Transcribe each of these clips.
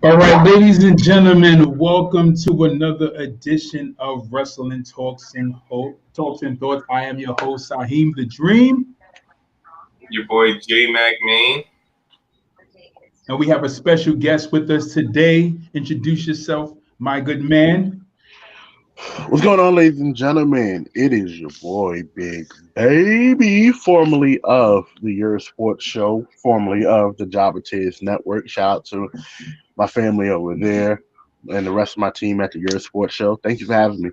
All right, ladies and gentlemen, welcome to another edition of Wrestling Talks and Thoughts. I am your host, Saheem the Dream, Your boy J Mac Main. and we have a special guest with us today. Introduce yourself, my good man. What's going on, ladies and gentlemen? It is your boy Big Baby, formerly of the Your Sports Show, formerly of the Jabba Tiz Network. Shout out to my family over there and the rest of my team at the Your Sports Show. Thank you for having me.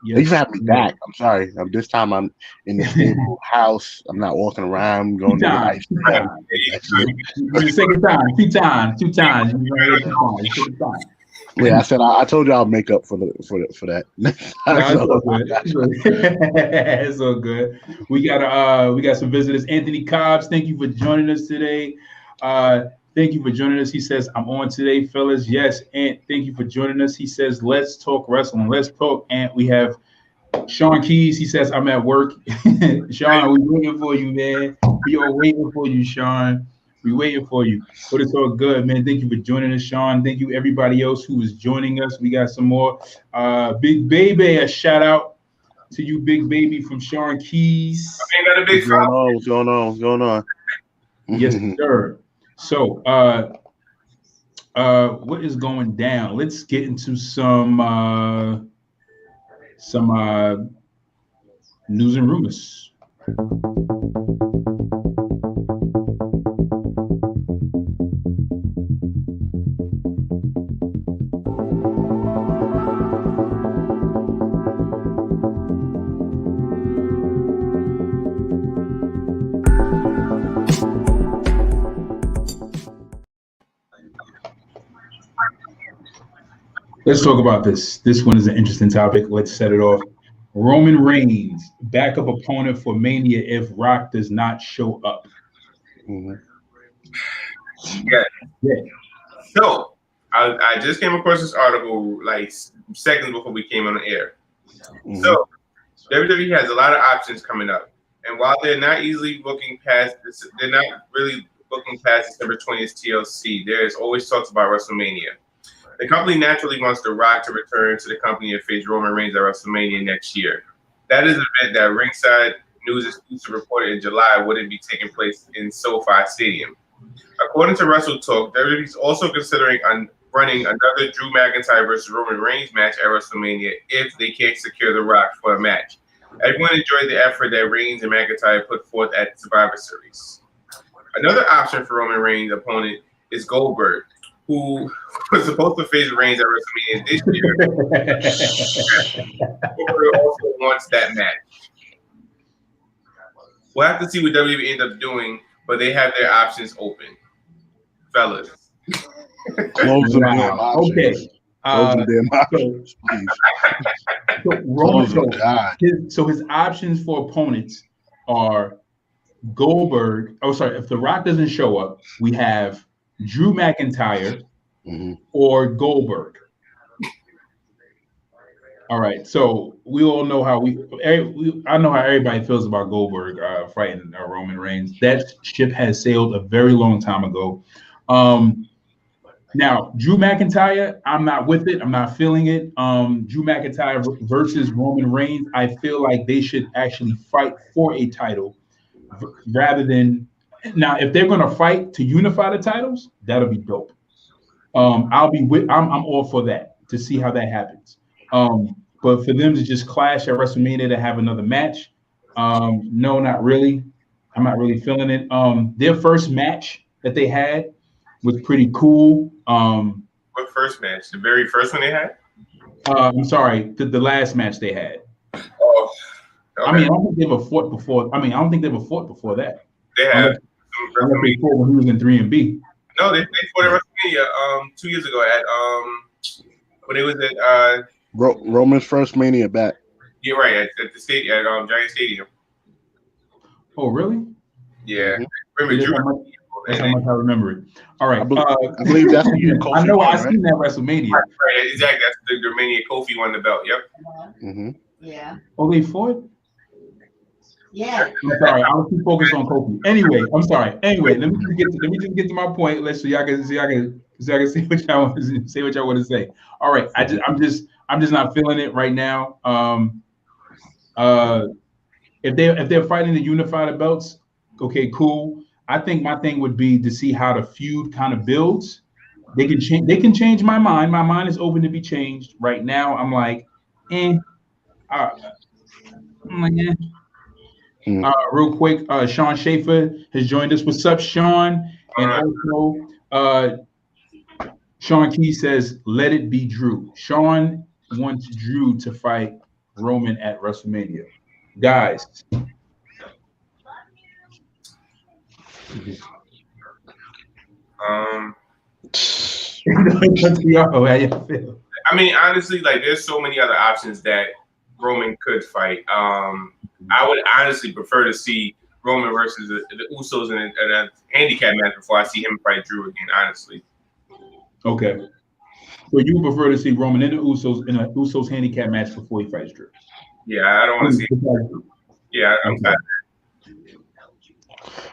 Yes. Thank you for having me back. I'm sorry. This time I'm in the stable house. I'm not walking around going to get ice cream. The second time, two times. Yeah, I said I told you I'll make up for that. It's all good. We got some visitors. Anthony Cobbs, thank you for joining us today. Thank you for joining us. He says, I'm on today, fellas. Yes, Ant, thank you for joining us. He says, let's talk wrestling. Let's talk. And we have Sean Keys. He says, I'm at work. Sean, we're waiting for you, man. We are waiting for you, Sean. We're waiting for you. But it's all good, man. Thank you for joining us, Sean. Thank you, everybody else who is joining us. We got some more. Big Baby, a shout out to you, Big Baby, from Sean Keys. What's going on? Yes, sir. So, what is going down? Let's get into some news and rumors. Let's talk about this. This one is an interesting topic. Let's set it off. Roman Reigns, backup opponent for Mania if Rock does not show up. Mm-hmm. Yeah. So I just came across this article like seconds before we came on the air. Mm-hmm. So WWE has a lot of options coming up, and while they're not easily booking past, they're not really booking past December 20th TLC. There is always talks about WrestleMania. The company naturally wants The Rock to return to the company and face Roman Reigns at WrestleMania next year. That is an event that Ringside News exclusive reported in July wouldn't be taking place in SoFi Stadium. According to Wrestle Talk, WWE is also considering running another Drew McIntyre versus Roman Reigns match at WrestleMania if they can't secure The Rock for a match. Everyone enjoyed the effort that Reigns and McIntyre put forth at Survivor Series. Another option for Roman Reigns' opponent is Goldberg, who was supposed to face Reigns at WrestleMania this year. Goldberg also wants that match. We'll have to see what WWE end up doing, but they have their options open. Fellas. Close them damn options. Okay. Close them damn options, please. So his options for opponents are Goldberg. Oh, sorry. If The Rock doesn't show up, we have Drew McIntyre or Goldberg. All right, so we all know how I know how everybody feels about Goldberg fighting Roman Reigns. That ship has sailed a very long time ago. Now, Drew McIntyre, I'm not with it. I'm not feeling it. Drew McIntyre versus Roman Reigns, I feel like they should actually fight for a title rather than. Now, if they're going to fight to unify the titles, that'll be dope. I'm all for that to see how that happens. But for them to just clash at WrestleMania to have another match, no, not really. I'm not really feeling it. Their first match that they had was pretty cool. What first match? The very first one they had? I'm sorry, the last match they had. Oh, okay. I mean, I don't think they ever fought before. I don't think they ever fought before that. They have. Before when he was in 3MB. No, they fought at WrestleMania 2 years ago at when it was at Roman's first Mania back. Yeah, right at the stadium at Giant Stadium. Oh, really? Yeah. Remember Drew? That's how much I remember it. All right. I believe that's the Kofi. I know one, I've seen that WrestleMania. Right, exactly. That's the Mania Kofi won the belt. Yep. Mm-hmm. Yeah. Oh, they fought? Yeah. I'm sorry. I was too focused on Kofi. Anyway, I'm sorry. Anyway, let me just get to my point. Let's so y'all can so I can say what y'all want to say. What y'all want to say. All right, I'm just not feeling it right now. If they're fighting to unify the belts, okay, cool. I think my thing would be to see how the feud kind of builds. They can change. They can change my mind. My mind is open to be changed. Right now, I'm like, eh. Uh, I'm like, eh. Real quick, Sean Schaefer has joined us. What's up, Sean? And also, Sean Key says, "Let it be Drew." Sean wants Drew to fight Roman at WrestleMania. Guys, I mean, honestly, like there's so many other options that Roman could fight. I would honestly prefer to see Roman versus the Usos in a handicap match before I see him fight Drew again. Honestly. Okay. So you would prefer to see Roman and the Usos in a Usos handicap match before he fights Drew? Yeah, I don't want to see it. Yeah, I'm tired.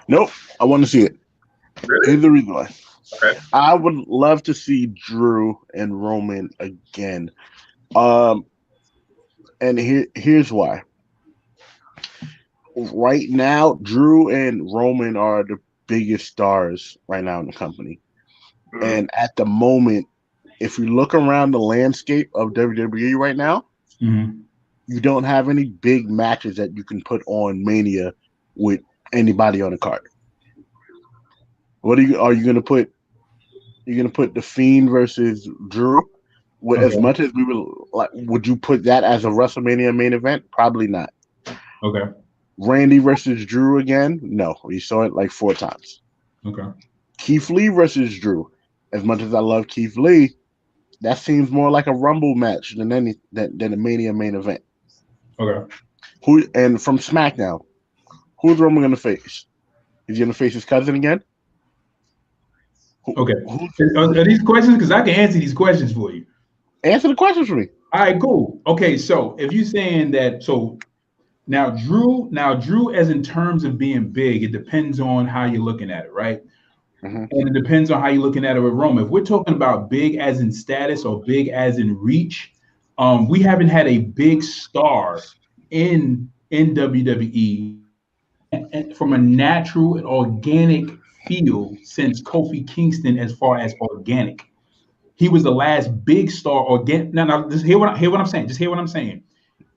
Nope, I want to see it. Really? Here's the reason why. Okay. I would love to see Drew and Roman again. And here's why. Right now, Drew and Roman are the biggest stars right now in the company. Mm-hmm. And at the moment, if you look around the landscape of WWE right now, you don't have any big matches that you can put on Mania with anybody on the card. Are you gonna put? You're gonna put the Fiend versus Drew? Okay. As much as we would like, would you put that as a WrestleMania main event? Probably not. Okay. Randy versus Drew again? No, we saw it like 4 times. Okay. Keith Lee versus Drew. As much as I love Keith Lee, that seems more like a Rumble match than a Mania main event. Okay. And from SmackDown, who's Roman gonna face? Is he gonna face his cousin again? Okay. Are these questions? Because I can answer these questions for you. Answer the questions for me. All right, cool. Okay, so if you're saying that, so now Drew, as in terms of being big, it depends on how you're looking at it, right? And it depends on how you're looking at it with Roman. If we're talking about big as in status or big as in reach, we haven't had a big star in WWE and from a natural and organic feel since Kofi Kingston. As far as organic, he was the last big star. Organic. Now, just hear what I'm saying. Just hear what I'm saying.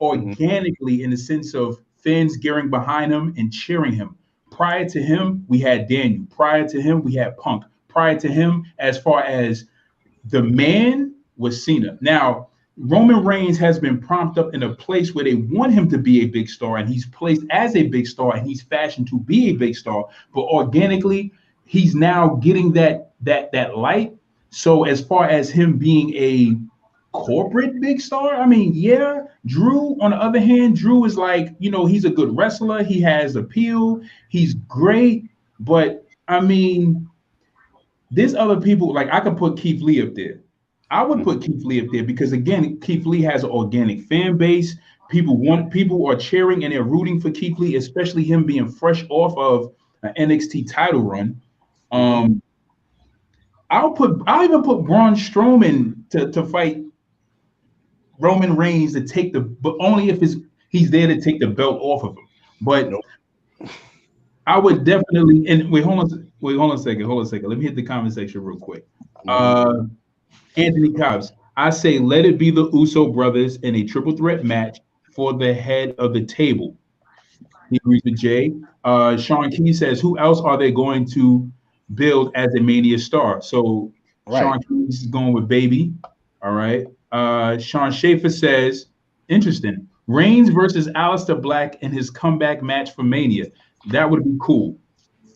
Organically, in the sense of fans gearing behind him and cheering him. Prior to him, we had Daniel. Prior to him, we had Punk. Prior to him, as far as the man, was Cena. Now, Roman Reigns has been propped up in a place where they want him to be a big star, and he's placed as a big star, and he's fashioned to be a big star. But organically, he's now getting that light. So as far as him being a corporate big star, I mean, yeah. Drew, on the other hand, Drew is like, he's a good wrestler. He has appeal. He's great. But I mean, there's other people, like I could put Keith Lee up there. I would put Keith Lee up there because, again, Keith Lee has an organic fan base. People are cheering and they're rooting for Keith Lee, especially him being fresh off of an NXT title run. I'll even put Braun Strowman to fight Roman Reigns to take but only if he's there to take the belt off of him. But I would definitely, and wait, hold on a second. Let me hit the comment section real quick. Anthony Cobbs, I say let it be the Uso brothers in a triple threat match for the head of the table. He agrees with Jay. Sean Key says, who else are they going to build as a Mania star? So Sean Key is going with Baby. All right. Sean Schaefer says, interesting. Reigns versus Aleister Black in his comeback match for Mania. That would be cool.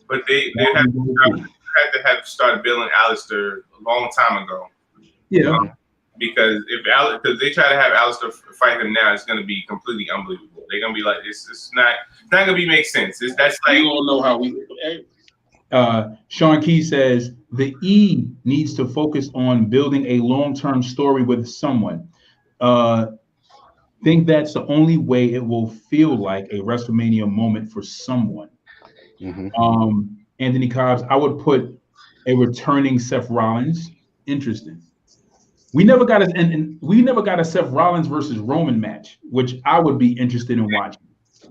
But they had to start building Aleister a long time ago. Yeah. Because because they try to have Aleister fight him now, it's going to be completely unbelievable. They're going to be like, it's not going to make sense. That's like, you don't know how we. Sean Key says the E needs to focus on building a long-term story with someone. Think that's the only way it will feel like a WrestleMania moment for someone. Anthony Cobbs, I would put a returning Seth Rollins. Interesting. We never got and we never got a Seth Rollins versus Roman match, which I would be interested in watching.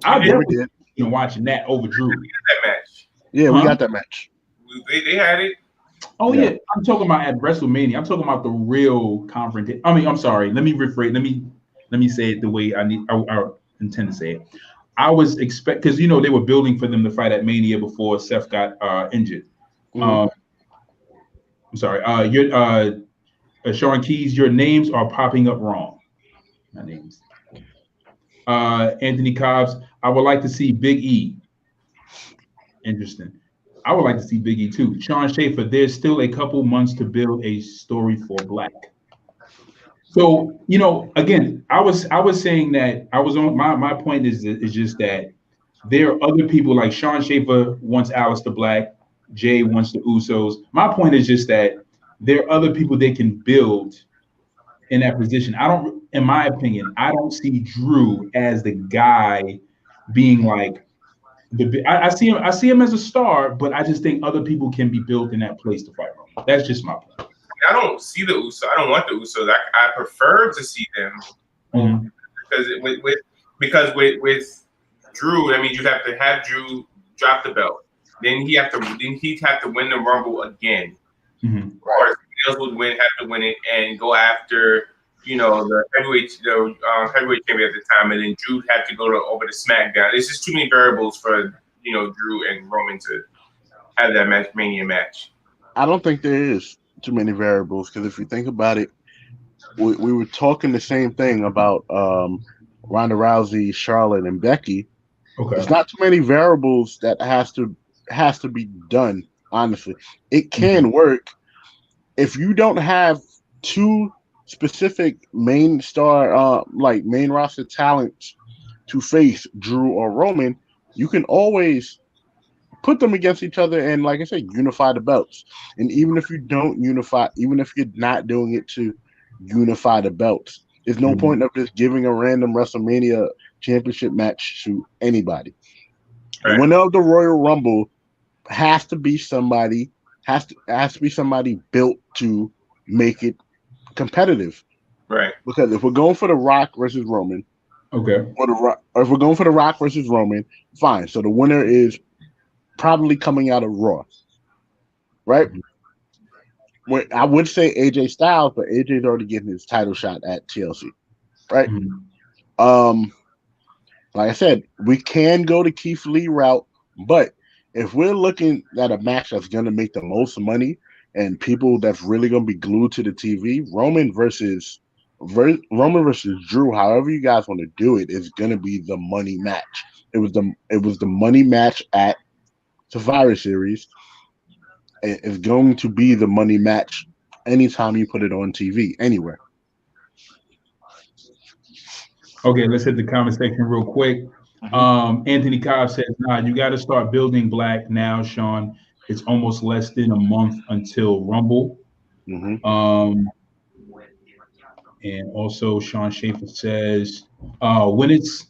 I definitely be interested in watching that over Drew. That match. Yeah, we got that match. They had it. Oh yeah, I'm talking about at WrestleMania. I'm talking about the real confrontation. I mean, I'm sorry. Let me rephrase. Let me say it the way I intend to say it. I was because they were building for them to fight at Mania before Seth got injured. I'm sorry. Sean Keys, your names are popping up wrong. My names. Anthony Cobbs, I would like to see Big E. Interesting. I would like to see Big E too. Sean Schaefer, there's still a couple months to build a story for Black. So, again, I was saying that I was on my point is just that there are other people like Sean Schaefer wants Aleister Black, Jay wants the Usos. My point is just that there are other people they can build in that position. In my opinion, I don't see Drew as the guy being like I see him as a star, but I just think other people can be built in that place to fight him. That's just my point. I don't see the Usos. I don't want the Usos. I prefer to see them because with Drew, that means you have to have Drew drop the belt. Then he'd have to win the Rumble again, or somebody else would have to win it and go after the heavyweight champion at the time, and then Drew had to go over to SmackDown. It's just too many variables for Drew and Roman to have that Mania match. I don't think there is too many variables because if you think about it, we were talking the same thing about Ronda Rousey, Charlotte, and Becky. Okay, it's not too many variables that has to be done. Honestly, it can work if you don't have two specific main star, like main roster talents to face Drew or Roman. You can always put them against each other and, like I said, unify the belts. And even if you don't unify, even if you're not doing it to unify the belts, there's no point of just giving a random WrestleMania championship match to anybody. Right. The winner of the Royal Rumble has to be somebody built to make it competitive, right? Because if we're going for The Rock versus Roman, okay, or if we're going for The Rock versus Roman, fine. So the winner is probably coming out of Raw, right? I would say AJ Styles, but AJ's already getting his title shot at TLC, right? Like I said, we can go the Keith Lee route, but if we're looking at a match that's going to make the most money and people that's really going to be glued to the TV, Roman versus Drew, however you guys want to do it, is going to be the money match. It was the money match at Survivor Series. It's going to be the money match anytime you put it on TV, anywhere. Okay, let's hit the comment section real quick. Anthony Cobb says, "Nah, you got to start building Black now, Sean. It's almost less than a month until Rumble." And also Sean Schaefer says, when it's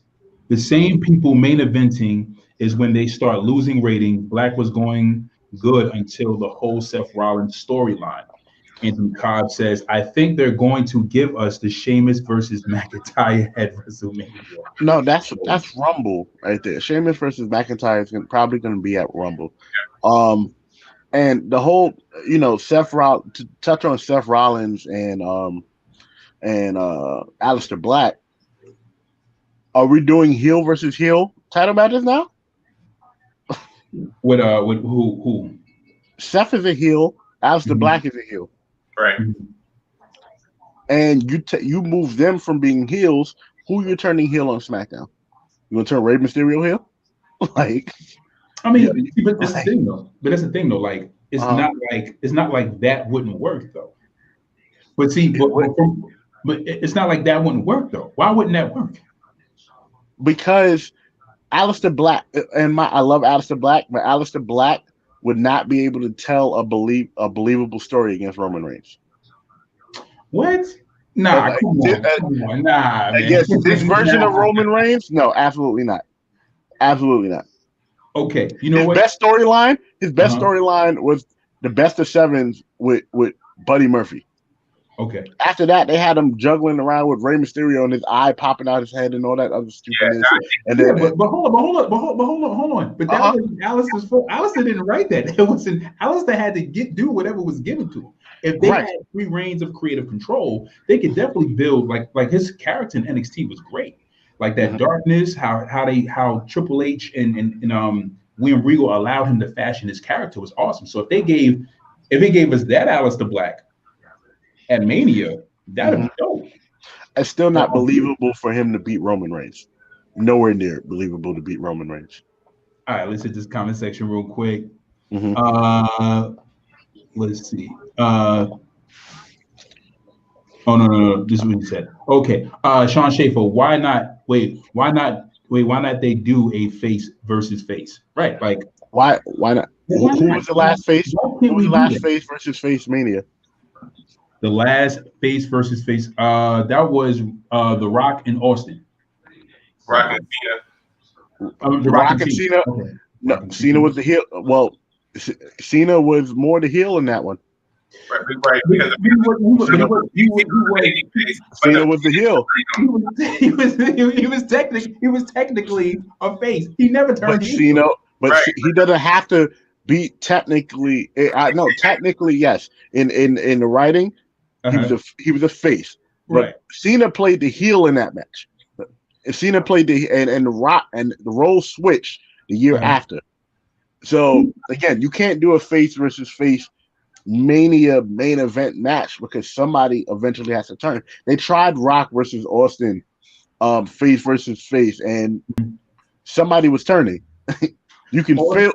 the same people main eventing is when they start losing rating. Black was going good until the whole Seth Rollins storyline. Anthony Cobb says, I think they're going to give us the Sheamus versus McIntyre at WrestleMania. No, that's Rumble right there. Sheamus versus McIntyre is probably going to be at Rumble. And the whole, Seth Rollins, to touch on Seth Rollins and Aleister Black, are we doing heel versus heel title matches now? With who? Seth is a heel. Aleister Black is a heel. Right. And you move them from being heels. Who you turning heel on SmackDown? You gonna turn Rey Mysterio heel? But that's the thing though. Like it's not like that wouldn't work though. But see, but it's not like that wouldn't work though. Why wouldn't that work? Because Aleister Black, I love Aleister Black, but Aleister Black would not be able to tell a believable story against Roman Reigns. What? Nah, come on. Nah, man. Yes, this version of Roman Reigns? No, absolutely not. Absolutely not. Okay, you know His best storyline was the best of sevens with Buddy Murphy. Okay. After that, they had him juggling around with Rey Mysterio and his eye popping out his head and all that other stupidness. And then, but hold on. But that was Alistair's fault. Alistair didn't write that. It wasn't. Alistair had to do whatever was given to him. If they had free reigns of creative control, they could definitely build like his character in NXT was great. Like that darkness, how Triple H and William Regal allowed him to fashion his character was awesome. So if they gave us that Alistair Black at Mania, that'd be dope. It's still not believable for him to beat Roman Reigns. Nowhere near believable to beat Roman Reigns. All right, let's hit this comment section real quick. Let's see. Oh no, this is what he said. Okay. Sean Schaefer, why not they do a face versus face? Right. Like why not? Who was the last face? Who was the last face versus face Mania? The last face versus face. That was The Rock and Austin. Rock and Cena. The Rock and Cena. Okay. No, Cena was the heel. Well, Cena was more the heel in that one. Right, because Cena was the heel. He was technically a face. He never turned heel. He doesn't have to be technically. No, technically yes. In the writing, he was a face. But Cena played the heel in that match. Cena played and the Rock and the role switched the year after. So again, you can't do a face versus face Mania main event match because somebody eventually has to turn. They tried Rock versus Austin, face versus face, and somebody was turning. You can feel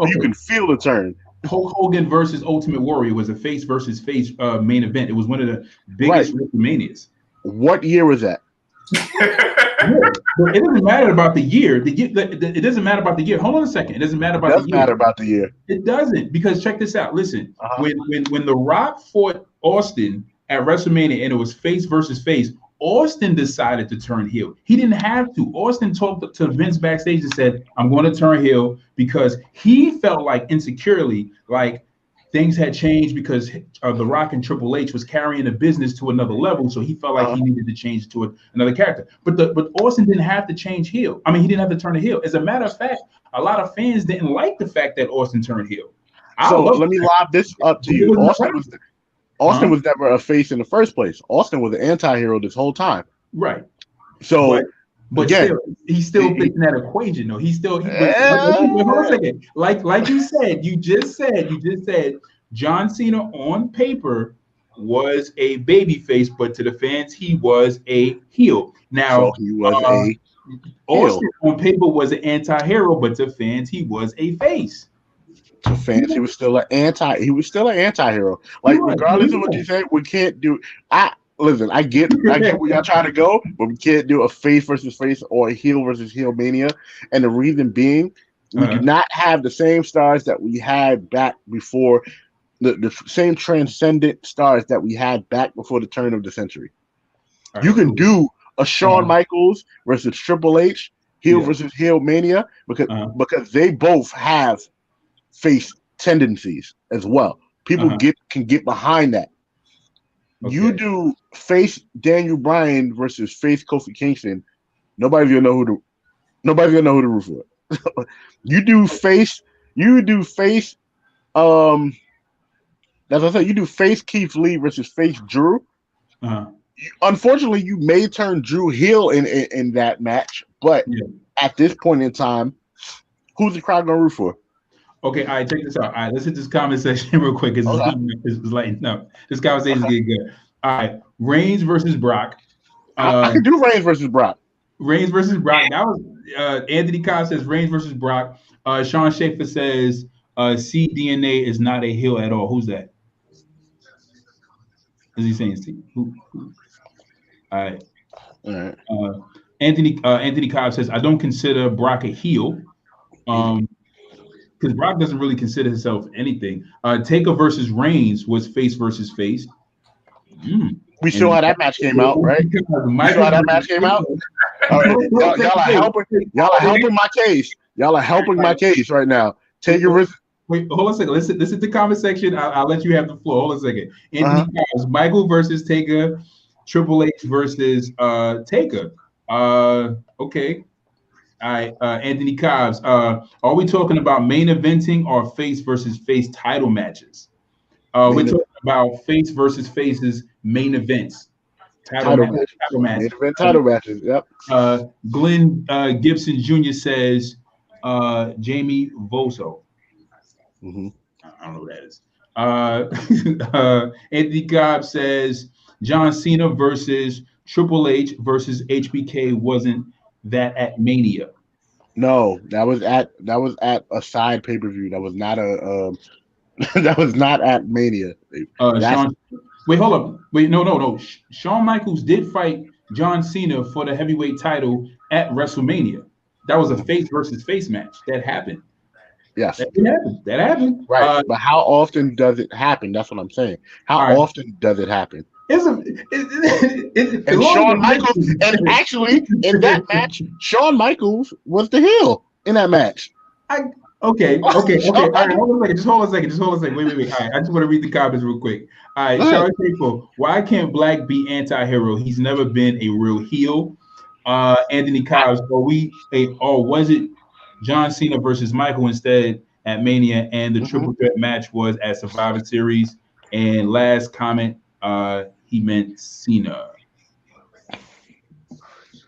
the turn. Hulk Hogan versus Ultimate Warrior was a face versus face main event. It was one of the biggest WrestleManias. What year was that? It doesn't matter about the year. It doesn't matter about the year. Hold on a second. It doesn't matter about the year. It doesn't matter about the year. It doesn't, because check this out. Listen, when The Rock fought Austin at WrestleMania and it was face versus face, Austin decided to turn heel. He didn't have to. Austin talked to Vince backstage and said, "I'm going to turn heel," because he felt like insecurely like things had changed because The Rock and Triple H was carrying the business to another level, so he felt like he needed to change to another character. But Austin didn't have to change heel. I mean, he didn't have to turn a heel. As a matter of fact, a lot of fans didn't like the fact that Austin turned heel. So let me lob this up to you. Austin was never a face in the first place. Austin was an anti-hero this whole time. Right. So, but again, still, he's still fixing that equation, though. Hold on a second. Like you just said, John Cena on paper was a baby face, but to the fans, he was a heel. Now, he was Austin on paper was an anti-hero, but to fans, he was a face. To fans, he was still an anti-hero. Like, regardless of what you say, we can't do. Listen, I get where y'all trying to go, but we can't do a face versus face or a heel versus heel mania. And the reason being, we do not have the same stars that we had back before, the same transcendent stars that we had back before the turn of the century. You can do a Shawn Michaels versus Triple H, heel versus heel mania, because they both have face tendencies as well. People can get behind that. Okay. You do face Daniel Bryan versus face Kofi Kingston, nobody's gonna know who to root for. You do face as I said, you do face Keith Lee versus face Drew. Unfortunately, you may turn Drew heel in that match, but at this point in time, who's the crowd gonna root for? Okay, all right, check this out. All right, let's hit this comment section real quick. It's lighting up. This conversation is getting good. All right, Reigns versus Brock. I can do Reigns versus Brock. Reigns versus Brock. That was Anthony Cobb says Reigns versus Brock. Sean Schaefer says CDNA is not a heel at all. Who's that? Is he saying C? Who? All right. Anthony Cobb says I don't consider Brock a heel. Because Brock doesn't really consider himself anything. Taker versus Reigns was face versus face. We saw how that match came out, right? We saw how that match came out. All right. Y'all are helping my case. Y'all are helping my case right now. Taker Wait, hold on a second. Listen to the comment section. I'll let you have the floor. Hold on a second. Anthony Cobbs, Michael versus Taker, Triple H versus Taker. Okay. All right, Anthony Cobbs. Are we talking about main eventing or face versus face title matches? We're talking about face versus faces main events. Title matches. Main event title matches. Yep. Glenn Gibson Jr. says Jamie Voso. Mm-hmm. I don't know who that is. Anthony Cobbs says John Cena versus Triple H versus HBK wasn't that at Mania? No, that was at a side pay-per-view. That was not a that was not at Mania. Wait, hold up. Wait, no. Shawn Michaels did fight John Cena for the heavyweight title at WrestleMania. That was a face versus face match. That happened. Yes. That happened. Right. But how often does it happen? That's what I'm saying. How often does it happen? And Shawn Michaels, and actually in that match, Shawn Michaels was the heel in that match. Okay. All right, hold on a second. Wait. All right, I just want to read the comments real quick. All right, Charlie Faithful, why can't Black be anti-hero? He's never been a real heel. Anthony Cobbs, or was it John Cena versus Michael instead at Mania, and the triple threat match was at Survivor Series? And last comment, he meant Cena.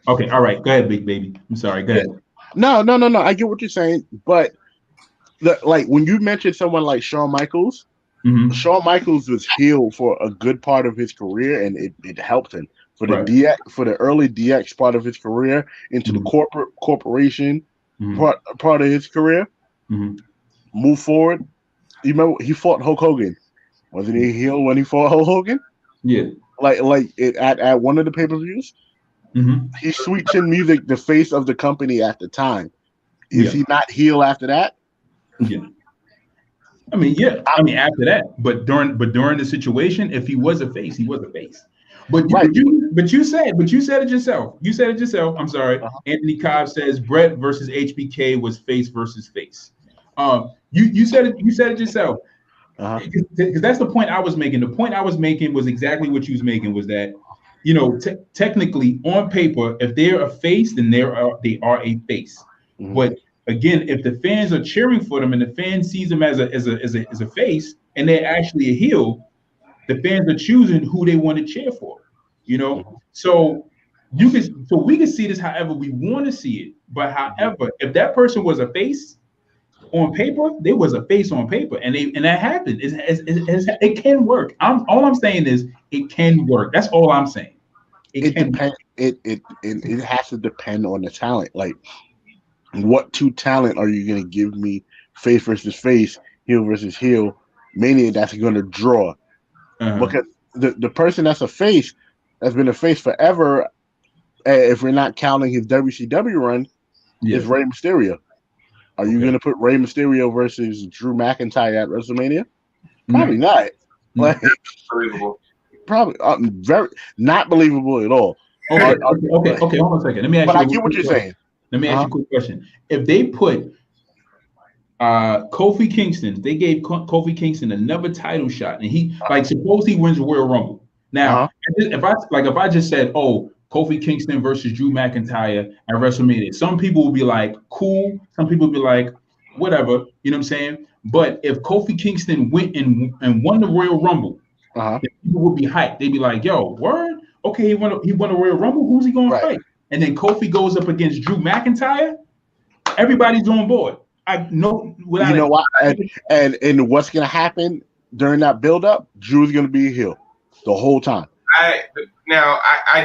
Okay, all right, go ahead, big baby. I'm sorry, go ahead. No. I get what you're saying, but when you mentioned someone like Shawn Michaels, Shawn Michaels was heel for a good part of his career, and it helped him for the for the early DX part of his career into the corporation part of his career. Move forward. You remember he fought Hulk Hogan? Wasn't he heel when he fought Hulk Hogan? Yeah. At one of the pay-per-views, he switched in music, the face of the company at the time. Is he not heel after that? Yeah. I mean, after that, but during the situation, if he was a face, he was a face. But you said it yourself. You said it yourself. I'm sorry. Anthony Cobb says Brett versus HBK was face versus face. You said it. You said it yourself. Because that's the point I was making. The point I was making was exactly what you was making. Was that, technically on paper, if they're a face, then they are a face. But again, if the fans are cheering for them and the fan sees them as a face and they're actually a heel, the fans are choosing who they want to cheer for. So we can see this however we want to see it. But however, if that person was a face on paper, they was a face on paper, and that happened. It can work. All I'm saying is it can work. That's all I'm saying. It has to depend on the talent. Like, what two talent are you going to give me? Face versus face, heel versus heel, Mania that's going to draw. Because the person that's a face has been a face forever. If we're not counting his WCW run, is Rey Mysterio. Are you going to put Rey Mysterio versus Drew McIntyre at WrestleMania? Probably not. Believable. Probably very not believable at all. Okay. Hold on a second. Let me ask you. But I get what you're saying. Let me ask you a quick question. If they put Kofi Kingston, they gave Kofi Kingston another title shot, and suppose he wins the Royal Rumble. Now, if I just said, Kofi Kingston versus Drew McIntyre at WrestleMania, some people will be like, cool. Some people will be like, whatever. You know what I'm saying? But if Kofi Kingston went and won the Royal Rumble, people would be hyped. They'd be like, yo, word? Okay, he won a Royal Rumble. Who's he going to fight? And then Kofi goes up against Drew McIntyre. Everybody's on board. Why? And what's going to happen during that build-up? Drew's going to be a heel the whole time. I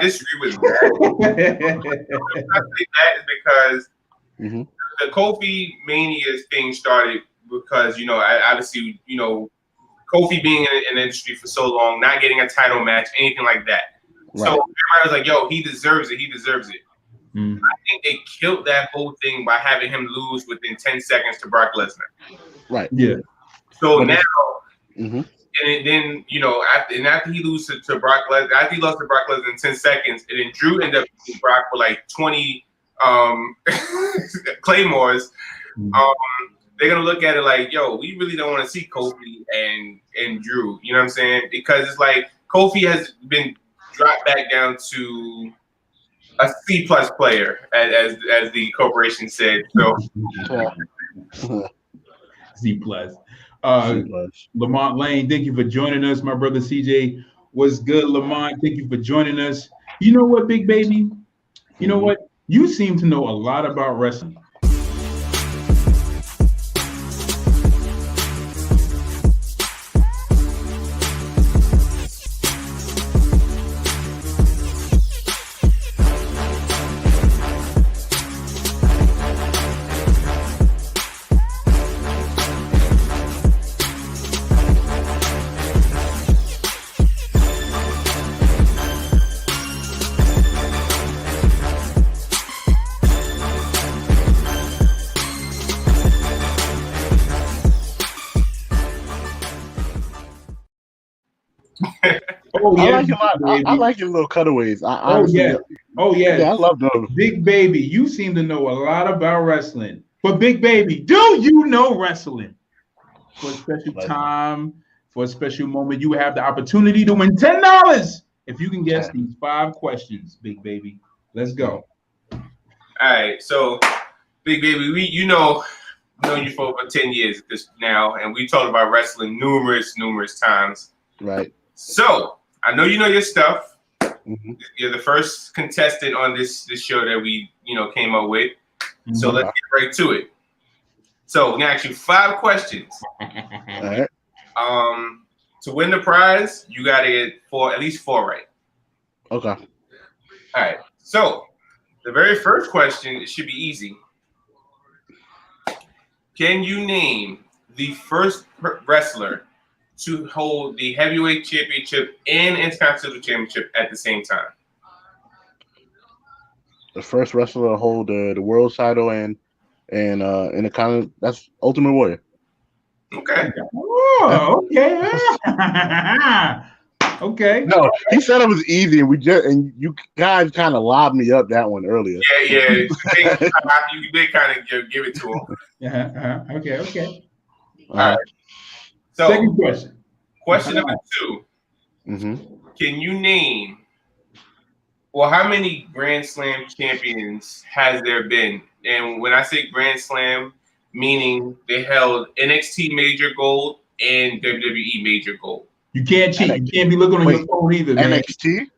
disagree with that. I think that is because the Kofi Mania thing started because obviously Kofi being in the industry for so long, not getting a title match, anything like that. Right. So everybody was like, "Yo, he deserves it. He deserves it." I think they killed that whole thing by having him lose within 10 seconds to Brock Lesnar. Right. Yeah. So now. And then, after he loses to Brock Lesnar, after he lost to Brock Lesnar in 10 seconds, and then Drew ended up beating Brock for like 20 claymores. they're gonna look at it like, yo, we really don't want to see Kofi and Drew. You know what I'm saying? Because it's like Kofi has been dropped back down to a C+ player, as the corporation said. So C+. Lamont Lane, thank you for joining us. My brother CJ, what's good, Lamont? Thank you for joining us. You know what, big baby? You know what? You seem to know a lot about wrestling. Oh, yeah, I like your little cutaways. I love those. Big baby, you seem to know a lot about wrestling. But big baby, do you know wrestling? For a special time, for a special moment, you have the opportunity to win $10 if you can guess these 5 questions. Big baby, let's go. All right, so big baby, you know you for over 10 years now, and we talked about wrestling numerous times. Right. So I know you know your stuff. You're the first contestant on this show that we came up with. So let's get right to it. So we're gonna ask you 5 questions. All right. To win the prize, you gotta get at least 4 right. Okay. All right. So the very first question, it should be easy. Can you name the first wrestler to hold the heavyweight championship and intercontinental championship at the same time? The first wrestler to hold the world title and in the kind that's Ultimate Warrior. Okay. Oh, okay. Okay. No, he said it was easy, and you guys kind of lobbed me up that one earlier. Yeah. You did kind of give it to him. Okay. All right. So, second question. Question number 2. Can you name? Well, how many Grand Slam champions has there been? And when I say Grand Slam, meaning they held NXT Major Gold and WWE Major Gold. You can't cheat. You can't be looking on your phone either, man. NXT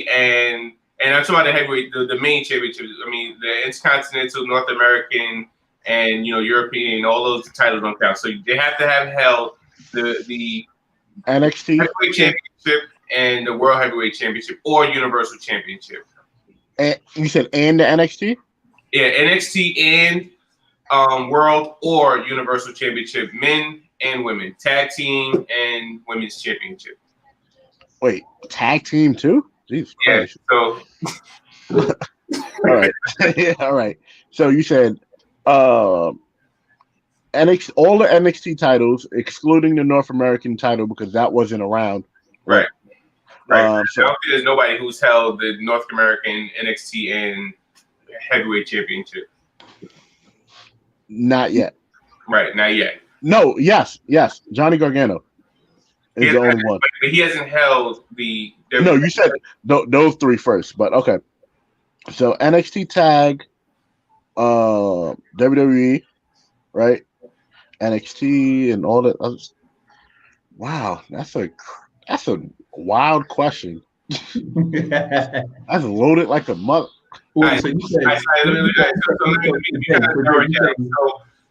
and I'm talking about the heavyweight, the main championships. I mean, the Intercontinental, North American, and European, all those titles don't count. So they have to have held the NXT Heavyweight Championship and the World Heavyweight Championship or Universal Championship. And you said and the NXT? Yeah, NXT and World or Universal Championship, men and women, tag team and women's championship. Wait, tag team too? Jesus Christ. So all right. All right. So you said all the NXT titles, excluding the North American title because that wasn't around. Right. So I don't think there's nobody who's held the North American NXT and heavyweight championship. Not yet. Right, not yet. No, yes. Johnny Gargano is the only one. But he hasn't held the. No, you said those 3 first, but okay. So NXT tag, WWE, right? NXT and all that. Wow, that's a wild question. That's loaded like a mother.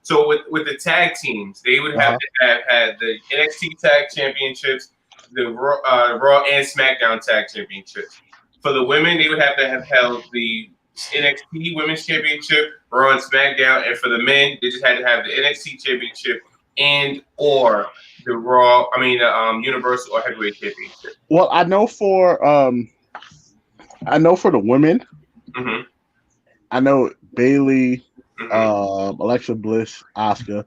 So with the tag teams, they would have to have had the NXT tag championships, the Raw and SmackDown tag championships. For the women, they would have to have held the NXT Women's Championship, Raw and SmackDown, and for the men, they just had to have the NXT Championship and or the Universal or Heavyweight Championship. Well, I know for the women, I know Bayley, Alexa Bliss, Asuka,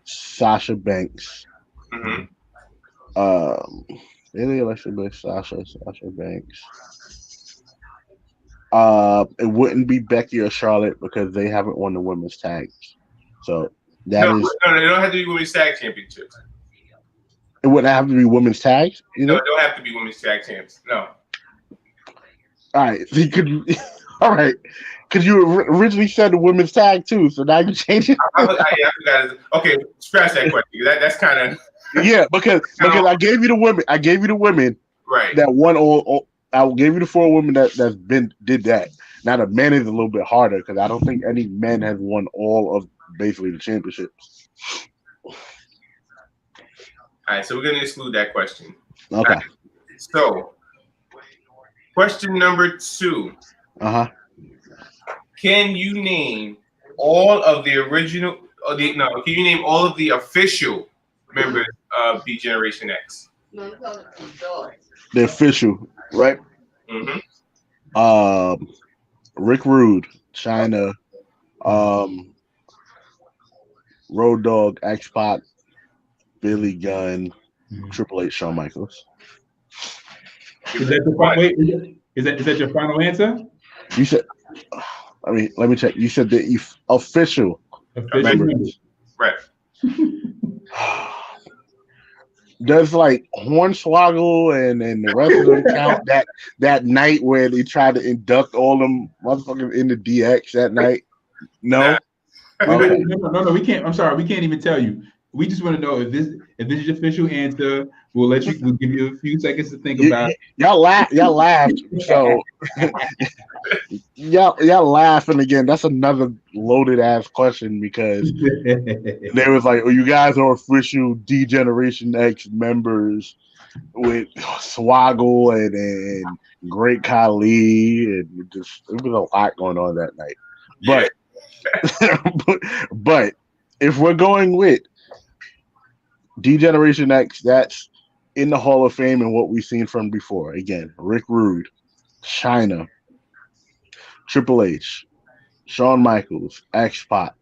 Sasha Banks, Bayley, Alexa Bliss, Sasha Banks. It wouldn't be Becky or Charlotte because they haven't won the women's tags. So that No, is. no, they don't have to be women's tag championships. It wouldn't have to be women's tags. No, it don't have to be women's tag champs. No. All right, so you could. All right, because you originally said the women's tag too, so now you change it. I forgot it. Okay, scratch that question. That's kind of yeah, because I gave you the women. I gave you the women right. that won all. I gave you the 4 women that's did that. Now the men is a little bit harder because I don't think any men has won all of basically the championships. All right, so we're gonna exclude that question. Okay. Right. So, question number 2. Can you name all of the original? Can you name all of the official members of D Generation X? The official, right? Mm-hmm. Rick Rude, China, Road Dogg, X-Pac, Billy Gunn, Triple H, Shawn Michaels. Is that your final, is that your final answer? You said. I mean, let me check. You said the official members. Right. Does like Hornswoggle and the rest of them count that night where they tried to induct all them motherfuckers into DX that night? No. Okay. No, we can't. I'm sorry, we can't even tell you. We just want to know if this is your official answer. We'll give you a few seconds to think about it. Y'all laughed. So y'all laughing again. That's another loaded ass question because they was like, "Oh, you guys are official D Generation X members with Swoggle and Great Khali, and it was a lot going on that night." But but if we're going with D Generation X, that's in the Hall of Fame and what we've seen from before. Again, Rick Rude, China, Triple H, Shawn Michaels, X-Pac,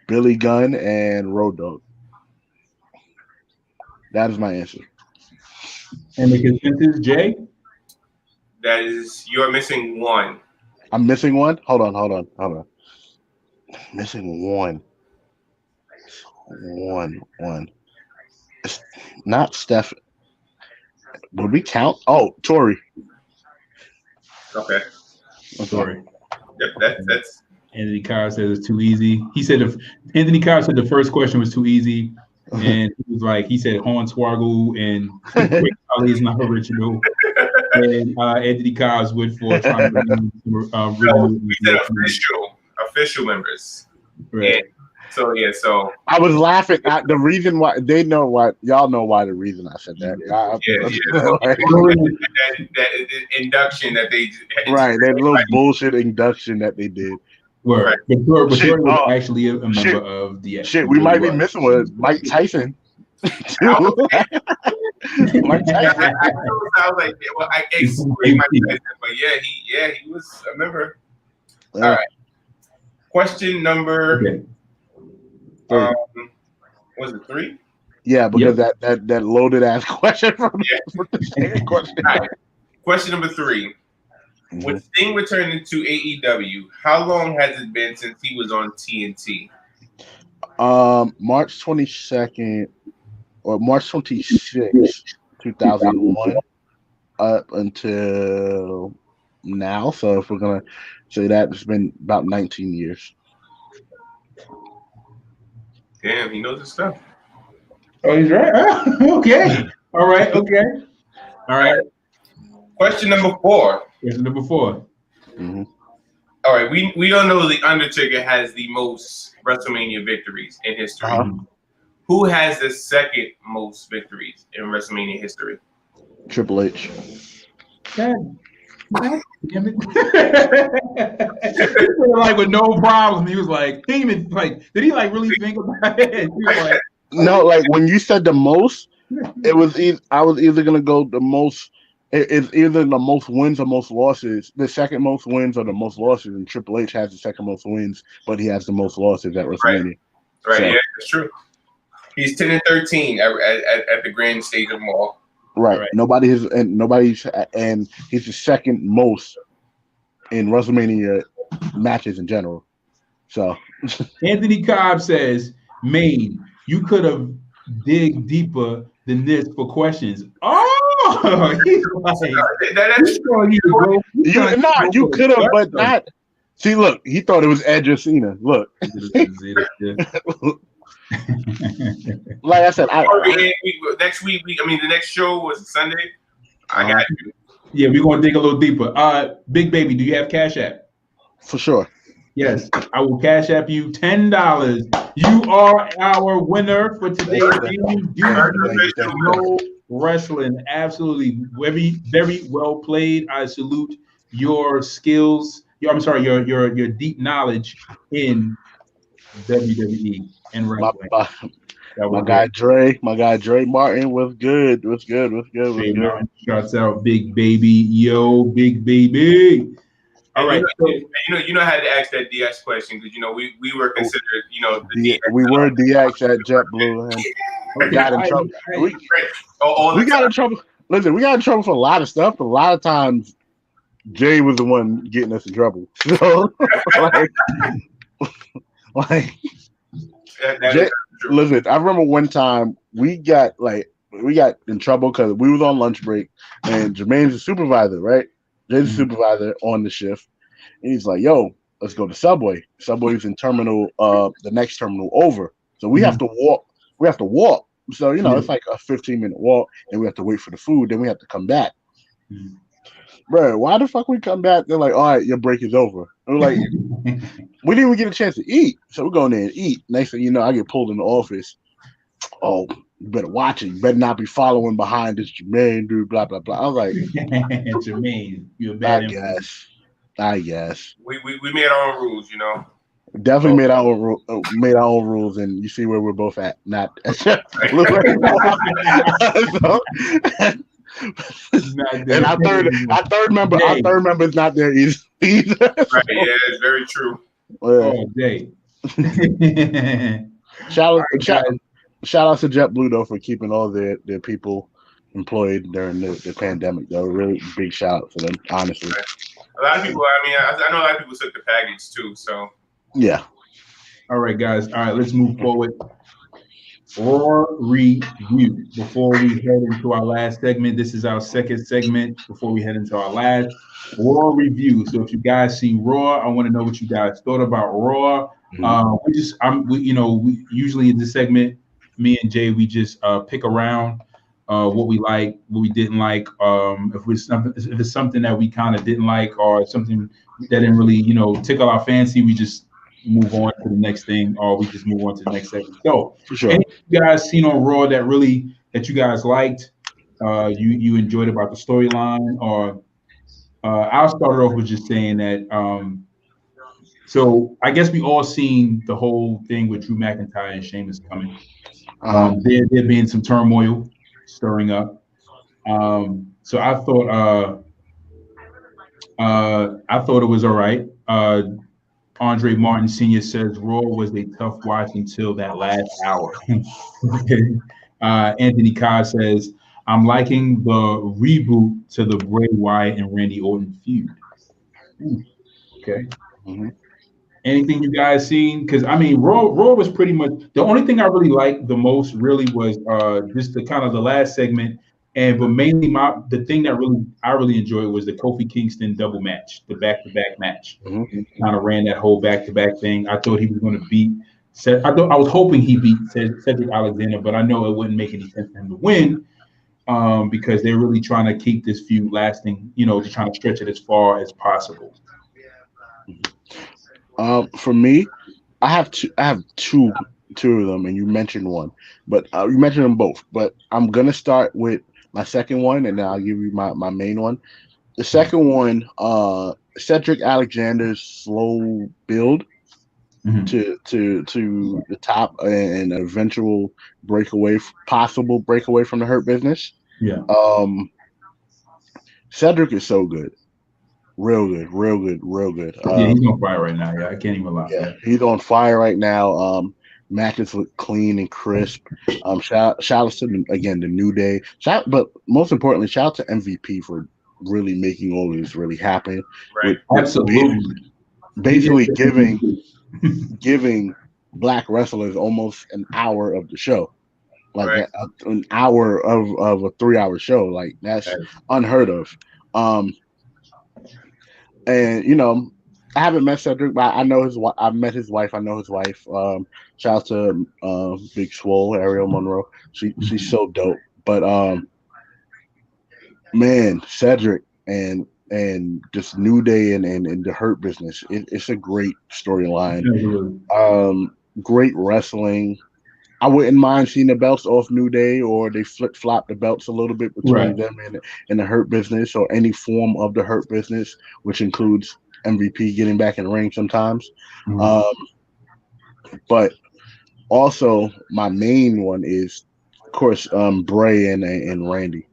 Billy Gunn, and Road Dogg. That is my answer. And the consensus, Jay? That is, you're missing one. I'm missing one? Hold on. Missing one. One. It's not Steph. Would we count? Oh, Tori. Okay. Sorry. Yep, that's. Anthony Carr says it's too easy. He said Anthony Carr said the first question was too easy, and he said Hornswoggle and Ali is not original. And Anthony Carr's would for trying to we said official members. Right. And so I was laughing at the reason why they know why y'all know why the reason I said that. That induction that they right, that little bullshit induction that they did. Right. But Tori was actually a member of the shit. We might be missing with Mike Tyson. Mike Tyson. I was like, well, I excluded Mike Tyson, but he was a member. All right. Question number. Okay. Was it 3? Yeah, because that loaded ass question from the second question. All right. Question number 3. When Sting returned into AEW, how long has it been since he was on TNT? March 22nd or March 26th, 2001, up until now. So if we're gonna say that, it's been about 19 years. Damn, he knows his stuff. Oh, he's right. Okay. All right. Okay. All right. Question number 4. Mm-hmm. All right, we don't know the Undertaker has the most WrestleMania victories in history. Who has the second most victories in WrestleMania history? Triple H. Damn it. Like with no problem. He was like, did he like really think about it? He was like, no, like when you said the most, it was I was either gonna go the most. It's either the most wins or most losses. The second most wins or the most losses, and Triple H has the second most wins, but he has the most losses at WrestleMania. Right, so. Yeah, that's true. He's 10-13 at the grand stage of them all. Right. Right. And he's the second most in WrestleMania matches in general. So Anthony Cobb says, Maine, you could have dig deeper than this for questions. Oh, he's like, That's he's telling you to go. He's telling you to go you for the could have, but gusto. not. See, look, he thought it was Edge or Cena. Look, like I said, next week. The next show was Sunday. I got you. Yeah, we're gonna dig a little deeper. Big Baby, do you have Cash App? for sure. Yes, I will Cash App you $10. You are our winner for today's game. No wrestling, absolutely very, very well played. I salute your skills. Your deep knowledge in WWE and wrestling. My guy Dre Martin was good. Dre Martin, shouts out Big Baby, yo, Big Baby. All right, you know, I had to ask that DX question because we were considered, we were DX at JetBlue and we got in trouble. We got in trouble. Listen, we got in trouble for a lot of stuff. But a lot of times, Jay was the one getting us in trouble. So, Jay, listen, I remember one time we got in trouble because we was on lunch break and Jermaine's the supervisor, right? Jay's the supervisor on the shift, and he's like, "Yo, let's go to Subway. Subway's in terminal, the next terminal over. So we have to walk. We have to walk. So it's like a 15-minute walk, and we have to wait for the food. Then we have to come back. Bro, why the fuck we come back? They're like, all right, your break is over. And we're like, we didn't even get a chance to eat. So we're going there and eat. Next thing you know, I get pulled in the office. Oh, you better watch it. You better not be following behind this Jermaine dude, blah, blah, blah. I was like, Jermaine, you're a bad influence. I guess. We made our own rules, Definitely made our own rules, and you see where we're both at. Not and our third member is not there either. Right? Yeah, it's very true. Oh, Jay. Shout out to JetBlue though for keeping all their people employed during the pandemic. Though, really big shout out to them, honestly. A lot of people. I know a lot of people took the package too. So yeah. All right, guys. All right, let's move forward. Raw review. Before we head into our last segment, this is our second segment. Before we head into our last Raw review. So if you guys see Raw, I want to know what you guys thought about Raw. We usually in this segment, me and Jay, we just pick around what we like, what we didn't like. If it's something that we kind of didn't like, or something that didn't really, tickle our fancy, we just move on to the next thing, or we just move on to the next segment. So, for sure, anything you guys seen on Raw that you guys liked, you enjoyed about the storyline, or I'll start off with just saying that. So I guess we all seen the whole thing with Drew McIntyre and Sheamus coming. There being some turmoil stirring up. So I thought it was all right. Andre Martin Sr. says Raw was a tough watch until that last hour. Anthony Cobb says, I'm liking the reboot to the Bray Wyatt and Randy Orton feud. Okay. Mm-hmm. Anything you guys seen? Because Raw was pretty much the only thing I really liked the most. Really was just the kind of the last segment, but mainly the thing that I really enjoyed was the Kofi Kingston double match, the back-to-back match. Mm-hmm. Kind of ran that whole back-to-back thing. I thought he was going to beat. I was hoping he beat Cedric Alexander, but I know it wouldn't make any sense for him to win because they're really trying to keep this feud lasting. Just trying to stretch it as far as possible. For me, I have two of them, and you mentioned one, but you mentioned them both. But I'm gonna start with my second one, and then I'll give you my main one. The second one, Cedric Alexander's slow build to the top and eventual possible breakaway from the Hurt Business. Yeah. Cedric is so good. Real good. Yeah, he's on fire right now. Yeah, I can't even lie. Yeah, he's on fire right now. Matches look clean and crisp. Shout out to again the New Day. But most importantly, shout out to MVP for really making all of this really happen. Right. Absolutely. Basically giving black wrestlers almost an hour of the show, like Right. an hour of a 3-hour show. Like that's unheard of. And you know, I haven't met Cedric, but I know his. I've met his wife. I know his wife. Shout out to Big Swole, Ariel Monroe. She's so dope. But man, Cedric and just New Day and the Hurt Business. It's a great storyline. Great wrestling. I wouldn't mind seeing the belts off New Day, or they flip-flop the belts a little bit between them and the Hurt Business, or any form of the Hurt Business, which includes MVP getting back in the ring sometimes. But also, my main one is, of course, Bray and Randy.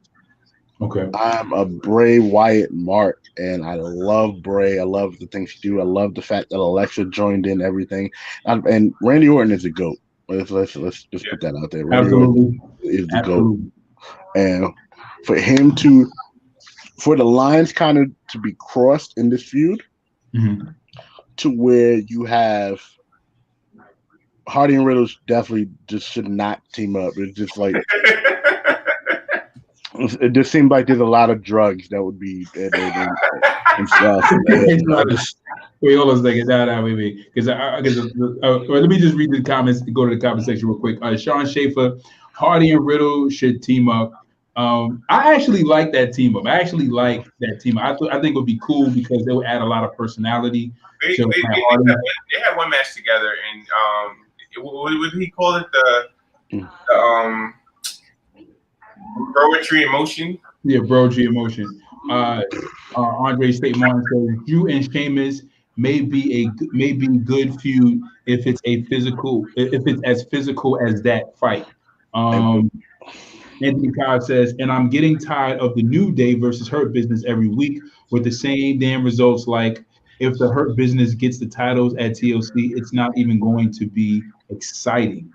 Okay. I'm a Bray Wyatt mark, and I love Bray. I love the things he do. I love the fact that Alexa joined in everything. And Randy Orton is a GOAT. Let's just put that out there. Absolutely. Is the GOAT. And for him for the lines kind of to be crossed in this feud, to where you have Hardy and Riddle definitely just should not team up. It's just like it just seems like there's a lot of drugs that would be and stuff. Wait, hold on a second. No, wait. Because let me just read the comments. Go to the comment section real quick. Sean Schaefer, Hardy and Riddle should team up. I actually like that team up. I think it would be cool because they would add a lot of personality. They had one match together, and what did he call it? The Broetry Emotion. Yeah, Broetry Emotion. Andre State Martin says Drew and Sheamus may be good feud if it's as physical as that fight. Anthony Cobb says, and I'm getting tired of the New Day versus Hurt Business every week with the same damn results. Like if the Hurt Business gets the titles at TLC, it's not even going to be exciting.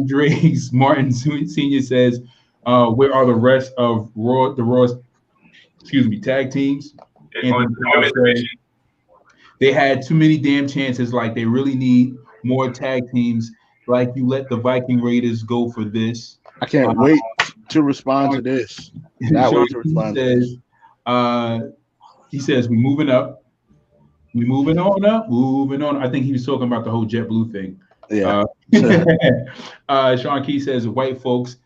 Drake's Martin Senior says, where are the rest of the Raw's tag teams? They had too many damn chances. Like they really need more tag teams. Like you let the Viking Raiders go for this. I can't wait to respond to this. He says we're moving up. We're moving on. I think he was talking about the whole JetBlue thing. Yeah. Sean Key says white folks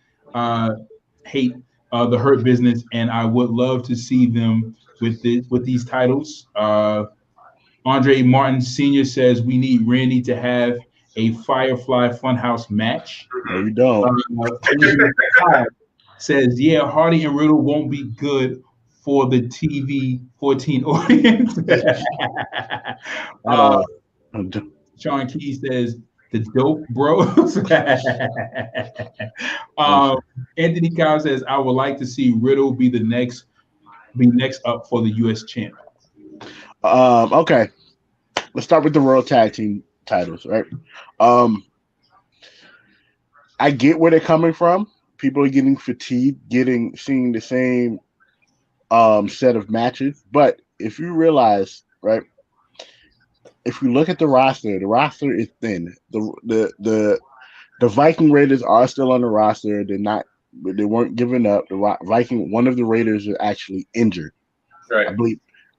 hate the Hurt Business, and I would love to see them with these titles. Andre Martin Sr. says we need Randy to have a Firefly Funhouse match. No, you don't. Says, yeah, Hardy and Riddle won't be good for the TV 14 audience. Sean Key says, the dope bros. Anthony Kyle says, I would like to see Riddle be next up for the U.S. champ. Okay. Let's start with the World Tag Team titles, right? I get where they're coming from. People are getting fatigued, seeing the same set of matches. But if you realize, right, if you look at the roster is thin. The Viking Raiders are still on the roster. They weren't giving up. One of the Raiders is actually injured. Right. I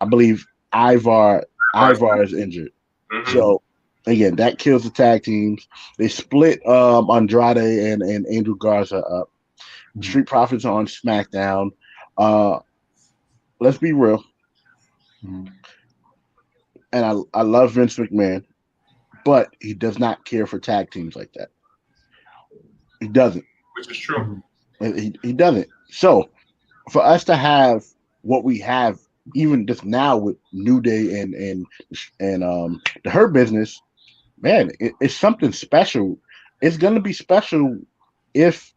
believe Ivar is injured. Mm-hmm. So again, that kills the tag teams. They split Andrade and Angel Garza up. Mm-hmm. Street Profits are on SmackDown. Let's be real. Mm-hmm. And I love Vince McMahon, but he does not care for tag teams like that. He doesn't. Which is true. He doesn't. So for us to have what we have, even just now with New Day and the Hurt Business, man, it's something special. It's gonna be special if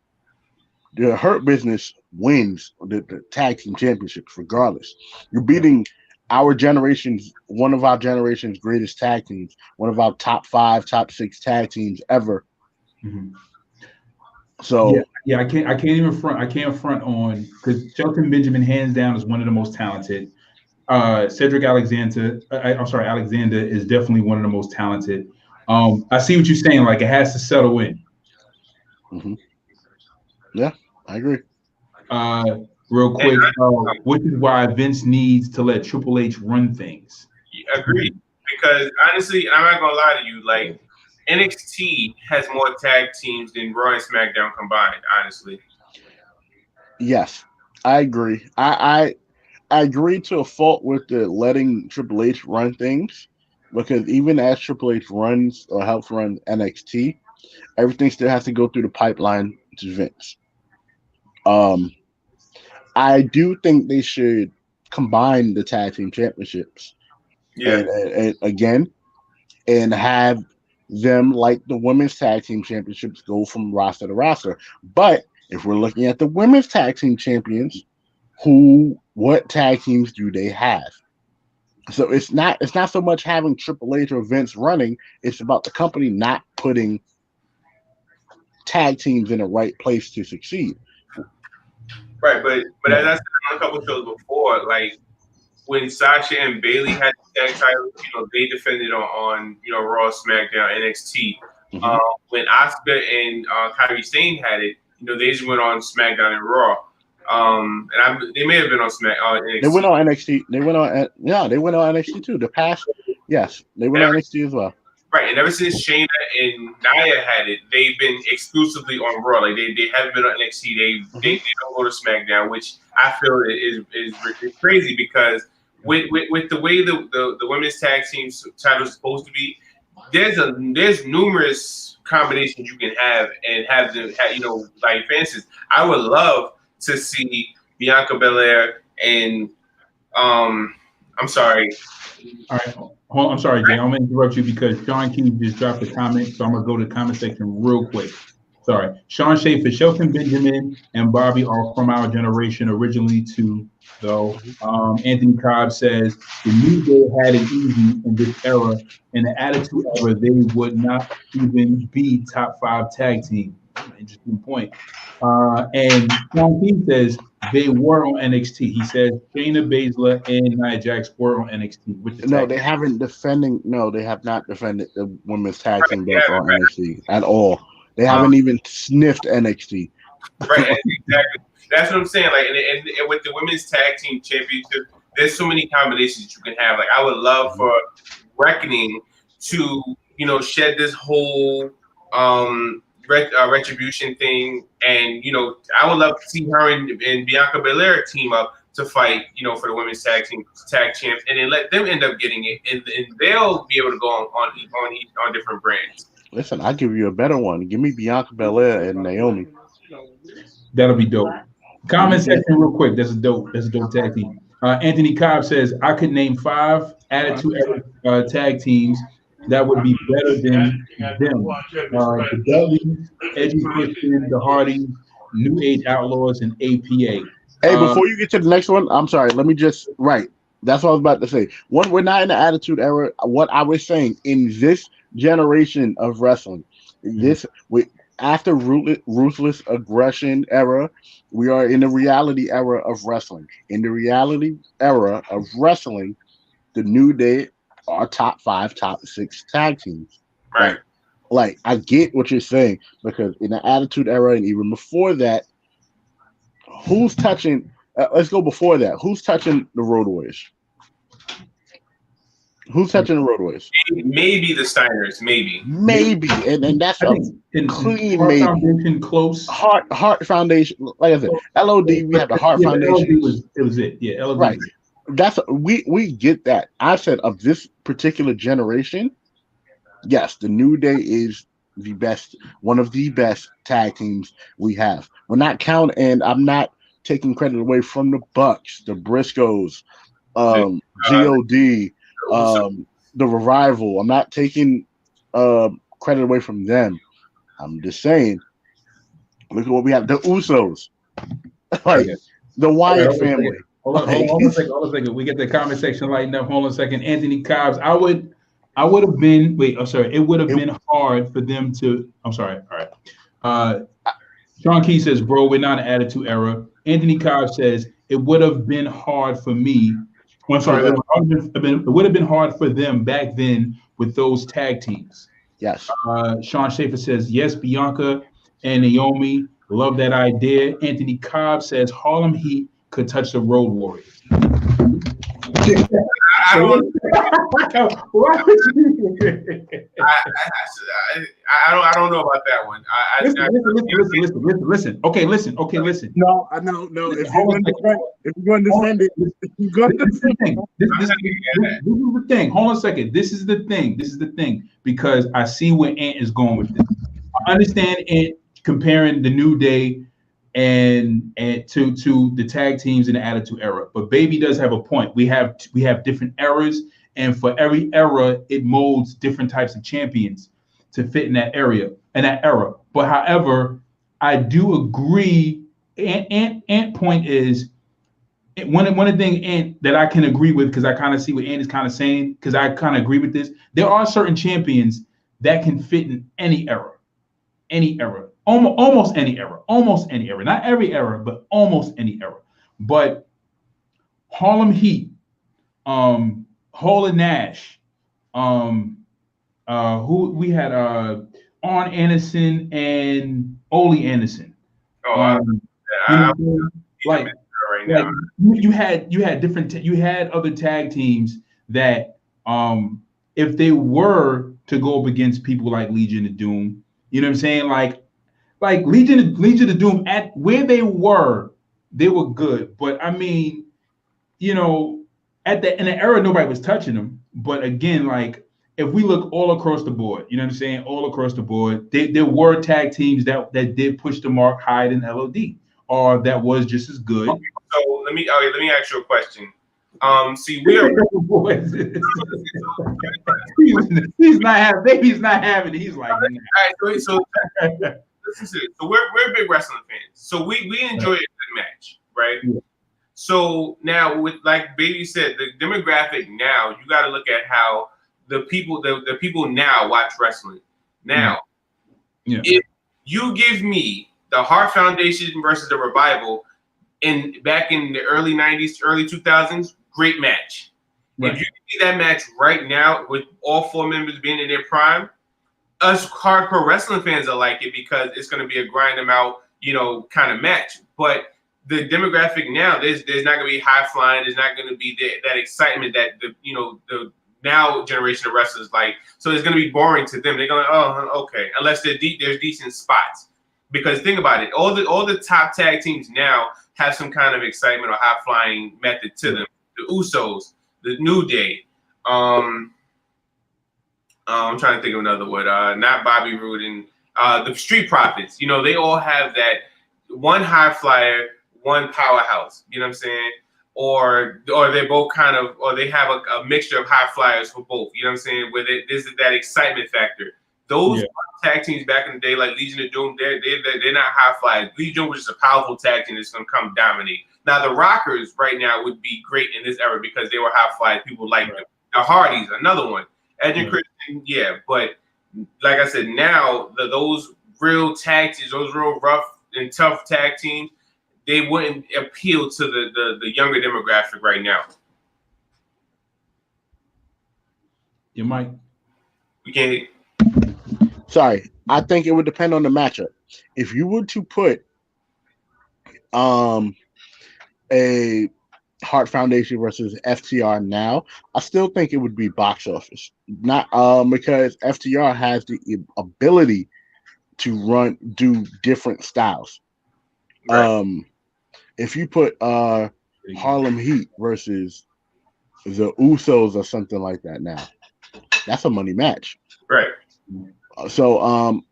the Hurt Business wins the tag team championships. Regardless, you're beating one of our generation's greatest tag teams, one of our top 5, top 6 tag teams ever. Mhm. So yeah, I can't even front. I can't front on because Shelton Benjamin, hands down, is one of the most talented. Cedric Alexander, Alexander is definitely one of the most talented. I see what you're saying. Like, it has to settle in. Yeah, I agree. Real quick, which is why Vince needs to let Triple H run things. Agreed. Because honestly, I'm not gonna lie to you, like NXT has more tag teams than Raw and SmackDown combined, honestly. Yes, I agree. I agree to a fault with the letting Triple H run things, because even as Triple H runs or helps run NXT, everything still has to go through the pipeline to Vince. I do think they should combine the tag team championships, Yeah. and again, and have them, like the women's tag team championships, go from roster to roster. But if we're looking at the women's tag team champions, what tag teams do they have? So it's not so much having Triple H or Vince running, it's about the company not putting tag teams in the right place to succeed. Right, but as I said on a couple shows before, like when Sasha and Bailey had the tag titles, they defended on Raw, SmackDown, NXT. Mm-hmm. When Asuka and Kairi Sane had it, they just went on SmackDown and Raw. They may have been on NXT. They went on NXT. They went on NXT too. They went on NXT as well. Right, and ever since Shayna and Nia had it, they've been exclusively on Raw. Like they haven't been on NXT. They don't go to SmackDown, which I feel is crazy because with the way the women's tag team title is supposed to be, there's numerous combinations you can have and have them like fences. I would love to see Bianca Belair and I'm sorry. All right. I'm sorry, Jay. I'm going to interrupt you because Sean King just dropped a comment, so I'm going to go to the comment section real quick. Sorry. Sean Schaefer, Shelton Benjamin, and Bobby are from our generation originally too, though. Anthony Cobb says, the New Day had it easy in this era. In the Attitude Era, they would not even be top 5 tag team. Interesting point. And Sean King says, they were on NXT. He says Shayna Baszler and Nia Jax were on NXT. They have not defended the women's tag team belt on NXT at all. They haven't even sniffed NXT. Right, exactly. That's what I'm saying. Like, and with the women's tag team championship, there's so many combinations you can have. Like, I would love for Reckoning to, shed this whole retribution thing, and I would love to see her and Bianca Belair team up to fight, for the women's tag champs, and then let them end up getting it, and they'll be able to go on different brands. Listen, I'll give you a better one. Give me Bianca Belair and Naomi. That'll be dope. Comment section real quick. That's a dope tag team. Anthony Cobb says, I could name 5 Attitude Era tag teams that would be better than them. The Dudleys, Edgy Christian, the Hardys, New Age Outlaws, and APA. Hey, before you get to the next one, I'm sorry. Let me just that's what I was about to say. We're not in the Attitude Era. What I was saying, in this generation of wrestling, after ruthless aggression era, we are in the reality era of wrestling. In the reality era of wrestling, the New Day are top 5, top 6 tag teams. Right. Like I get what you're saying, because in the Attitude Era and even before that, who's touching? Let's go before that. Who's touching the Road Warriors? Who's touching the Road Warriors? Maybe the Steiners, maybe, and that's a clean Heart maybe. Foundation close. Heart Foundation, like I said, LOD. We have the Heart Foundation. It was it. Yeah, LOD. Right. We get that. I said of this particular generation, yes, the New Day is the best, one of the best tag teams we have. We're not counting, and I'm not taking credit away from the Bucks, the Briscoes, God, the Revival. I'm not taking credit away from them. I'm just saying, look at what we have. The Usos, the Wyatt family. hold on a second. Hold on a second. We get the comment section lighting up. Hold on a second. Anthony Cobbs. I would have been. Wait. I'm sorry. It would have been hard for them to. I'm sorry. All right. Sean Key says, "Bro, we're not an attitude era." Anthony Cobbs says, "It would have been hard for me." Well, I'm sorry. It would have been hard for them back then with those tag teams. Yes. Sean Schaefer says, "Yes, Bianca and Naomi. Love that idea." Anthony Cobb says, "Harlem Heat could touch the Road Warriors." I don't know about that one. Listen. Okay, listen. No. If you're going to defend it, this is the thing. Hold on a second. This is the thing. Because I see where Ant is going with this. I understand Ant comparing the New Day and to the tag teams in the Attitude Era, but Baby does have a point. We have different eras, and for every era, it molds different types of champions to fit in that era. But however, I do agree. Ant point is one of the things that I can agree with, because I kind of see what Ant is kind of saying, because I kind of agree with this. There are certain champions that can fit in any era. Almost any era, not every era, but almost any era. But Harlem Heat, Hall and Nash, who we had, Arn Anderson and Ole Anderson. You had other tag teams that, if they were to go up against people like Legion of Doom, you know what I'm saying? Like Legion of Doom, at where they were good. But I mean, you know, in the era, nobody was touching them. But again, like if we look all across the board, you know what I'm saying? All across the board, there were tag teams that did push the mark higher than LOD, or that was just as good. Okay, so let me ask you a question. See, we are he's not having it. He's like, all right, so listen to it. So we're big wrestling fans. So we enjoy a good match, right? Yeah. So now, with like Baby said, the demographic now, you got to look at how the people now watch wrestling. Now, if you give me the Hart Foundation versus the Revival back in the early 90s, early 2000s, great match. Right. If you see that match right now with all four members being in their prime, us hardcore wrestling fans will like it because it's going to be a grind them out, kind of match. But the demographic now, there's not going to be high flying. There's not going to be that excitement that the now generation of wrestlers like. So it's going to be boring to them. They're going, oh, okay, unless there's decent spots. Because think about it, all the top tag teams now have some kind of excitement or high flying method to them. The Usos, the New Day. I'm trying to think of another word. Not Bobby Roode and the Street Profits. They all have that one high flyer, one powerhouse. You know what I'm saying? Or they're both or they have a mixture of high flyers for both. You know what I'm saying? Where there's that excitement factor. Those tag teams back in the day, like Legion of Doom, they're not high flyers. Legion was just a powerful tag team that's going to come dominate. Now the Rockers right now would be great in this era because they were high flyers. People like them. The Hardys, another one. Edge and Christian, but like I said, now those real tag teams, those real rough and tough tag teams, they wouldn't appeal to the younger demographic right now. You might. We can't. Sorry, I think it would depend on the matchup. If you were to put a Hart Foundation versus FTR now, I still think it would be box office. Not because FTR has the ability to do different styles. Right. If you put Harlem Heat versus the Usos or something like that now, that's a money match. Right. So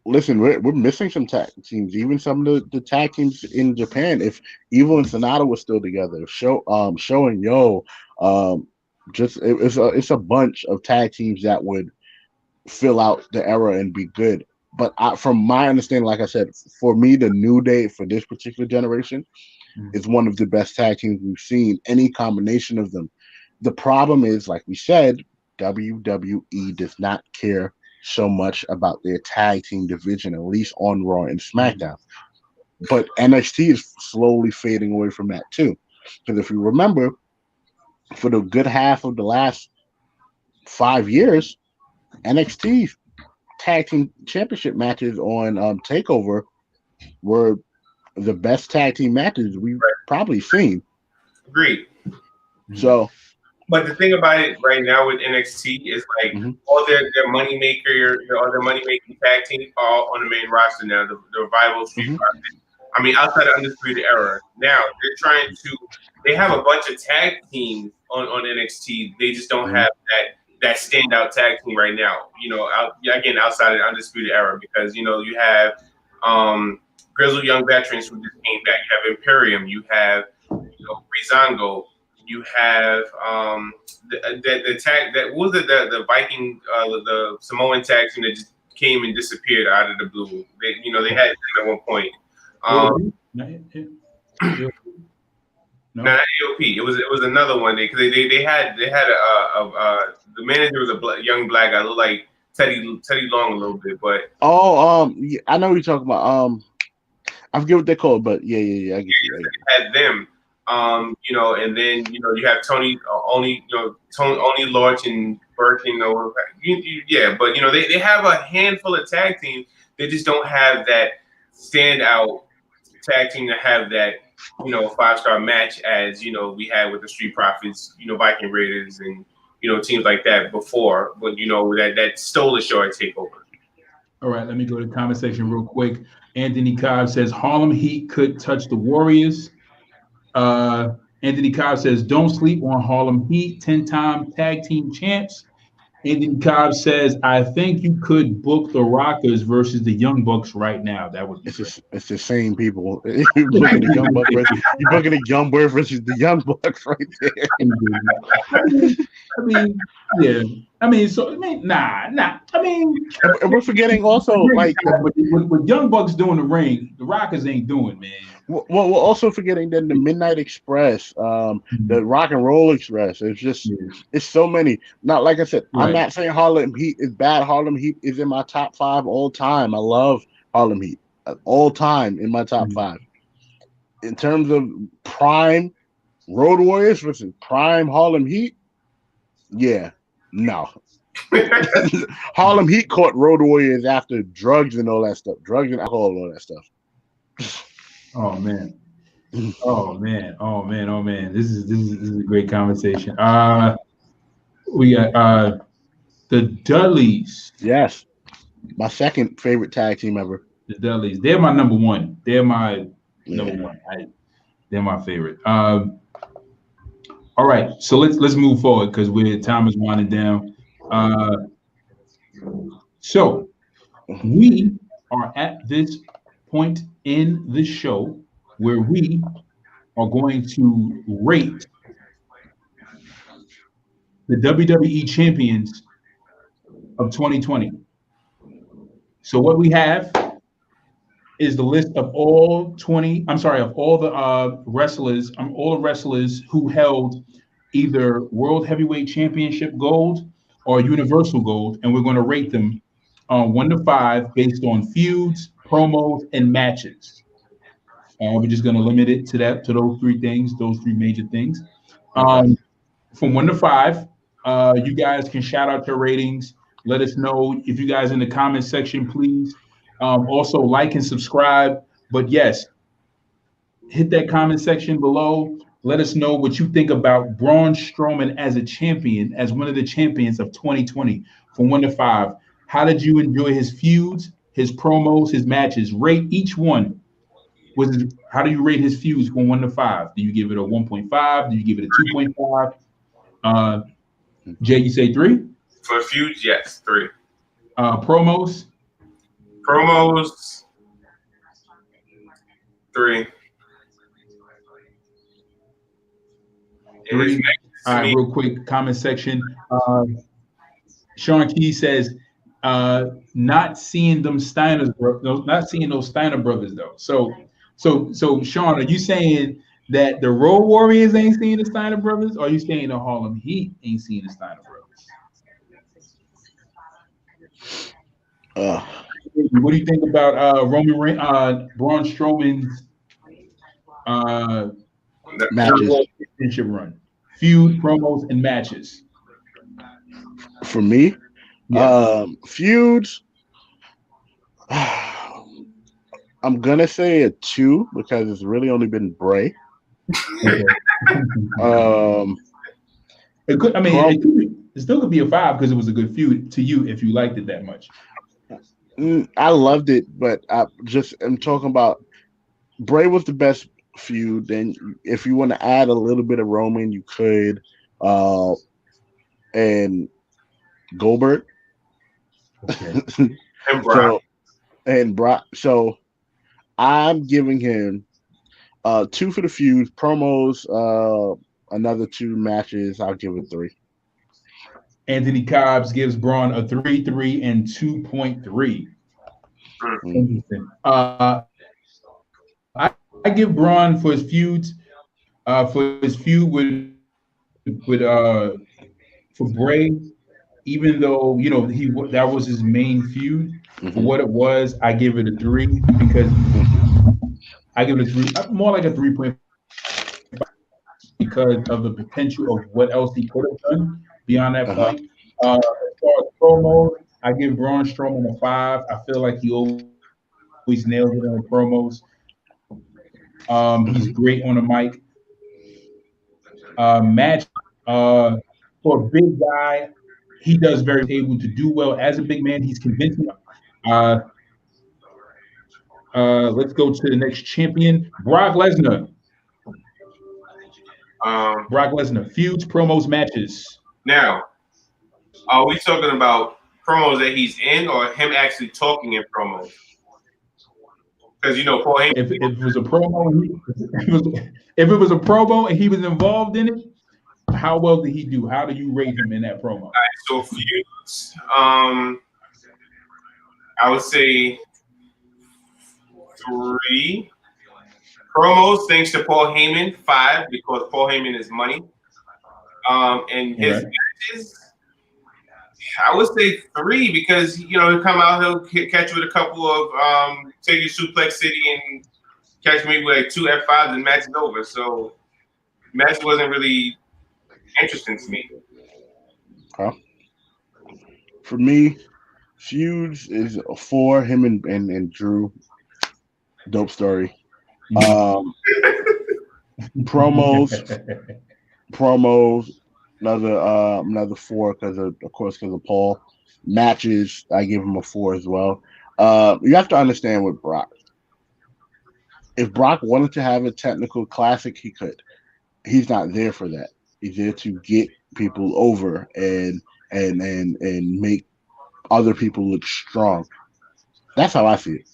listen, we're missing some tag teams, even some of the tag teams in Japan. If Evil and Sonata was still together, Show and Yo, it's a bunch of tag teams that would fill out the era and be good. But from my understanding, like I said, for me, the New Day for this particular generation, is one of the best tag teams we've seen. Any combination of them. The problem is, like we said, WWE does not care so much about their tag team division, at least on Raw and SmackDown. But NXT is slowly fading away from that too. Because if you remember, for the good half of the last 5 years, NXT tag team championship matches on TakeOver were the best tag team matches we've probably seen. Agreed. So, but the thing about it right now with NXT is like all their money maker, all their money making tag teams are on the main roster now. The Revival, Street Profits. I mean, outside of Undisputed Era, now they're trying to. They have a bunch of tag teams on NXT. They just don't have that standout tag team right now. You know, outside of Undisputed Era, because you have Grizzled Young Veterans who just came back. You have Imperium. You have Breezango. You have the tag that what was it the Viking the Samoan tag team that just came and disappeared out of the blue. They had it at one point. No, not AOP. It was another one. Because they had the manager was a young black guy, looked like Teddy Long a little bit, but yeah, I know what you're talking about. I forget what they're called, but yeah, I get you. They had them, and then you have Tony Lorch and Burke, but they have a handful of tag teams. They just don't have that standout tag team to have that 5-star match as we had with the Street Profits, Viking Raiders and teams like that before, but that stole the show at TakeOver. All right, let me go to the comment section real quick. Anthony Cobb says Harlem Heat could touch the Warriors. Anthony Cobb says don't sleep on Harlem Heat, 10-time tag team champs. Anthony Cobb says, I think you could book the Rockers versus the Young Bucks right now. That would be it's the same people. You're booking the Young Bucks versus the Young Bucks right there. And we're forgetting also, like, with Young Bucks doing the ring, the Rockers ain't doing, man. Well, we're also forgetting that the Midnight Express, the Rock and Roll Express. It's just, it's so many. Not like I said, I'm not saying Harlem Heat is bad. Harlem Heat is in my top 5 all time. I love Harlem Heat all time in my top 5. In terms of prime Road Warriors versus prime Harlem Heat, no. Harlem Heat caught Road Warriors after drugs and all that stuff, drugs and alcohol and all that stuff. Oh man. This is a great conversation. We got the Dudleys. Yes. My second favorite tag team ever. The Dudleys. They're my number one. They're my number one. They're my favorite. All right, so let's move forward because time is winding down. So we are at this point in the show where we are going to rate the WWE champions of 2020. So what we have is the list of all the wrestlers who held either World Heavyweight Championship gold or Universal gold, and we're going to rate them 1 to 5 based on feuds, promos, and matches. We're just going to limit it to those 3 things, those 3 major things. From 1 to 5, you guys can shout out your ratings. Let us know if you guys in the comment section, please. Also like and subscribe. But yes, hit that comment section below. Let us know what you think about Braun Strowman as a champion, as one of the champions of 2020 from 1 to 5. How did you enjoy his feuds, his promos, his matches? Rate each one. How do you rate his feuds from 1 to 5? Do you give it a 1.5? Do you give it a 2.5? Jay, you say 3? For feuds, yes, 3. Promos? Promos, 3. 3. All right, real quick comment section. Sean Key says, not seeing those Steiner brothers though. So Sean, are you saying that the Road Warriors ain't seeing the Steiner brothers, or are you saying the Harlem Heat ain't seeing the Steiner brothers? What do you think about Braun Strowman's matches? Championship run, feud, promos, and matches? For me, feuds. I'm gonna say a 2 because it's really only been Bray. Okay. It could. I mean, it still could be a 5 because it was a good feud to you if you liked it that much. I loved it, but I'm talking about Bray was the best feud. Then if you want to add a little bit of Roman, you could, and Goldberg. Okay. And Brock. So I'm giving him 2 for the feuds, promos, another 2 matches. I'll give it 3. Anthony Cobbs gives Braun a 3.3 and 2.3. Interesting. I give Braun for his feuds, for his feud with for Bray, even though that was his main feud. For what it was, I give it a 3 because I give it a 3, more like a 3.5 because of the potential of what else he could have done beyond that point. As far as promos, I give Braun Strowman a 5. I feel like he always nails it on the promos. He's great on the mic. Match for a big guy, he does very able to do well as a big man. He's convincing. Let's go to the next champion, Brock Lesnar. Brock Lesnar, feuds, promos, matches. Now, are we talking about promos that he's in, or him actually talking in promos? Because Paul Heyman. If it was a promo, if it was a promo and he was involved in it, how well did he do? How do you rate him in that promo? All right, so feuds, I would say 3. Promos, thanks to Paul Heyman, 5 because Paul Heyman is money. And his matches, I would say 3 because he'll come out, he'll catch you with a couple of take you Suplex City and catch me with like 2 F5s and match it over. So match wasn't really interesting to me. For me, feuds is a 4. Him and Drew, dope story. Promos, another 4 because of Paul. Matches, I give him a 4 as well. You have to understand with Brock. If Brock wanted to have a technical classic, he could. He's not there for that. He's there to get people over and make other people look strong. That's how I see it.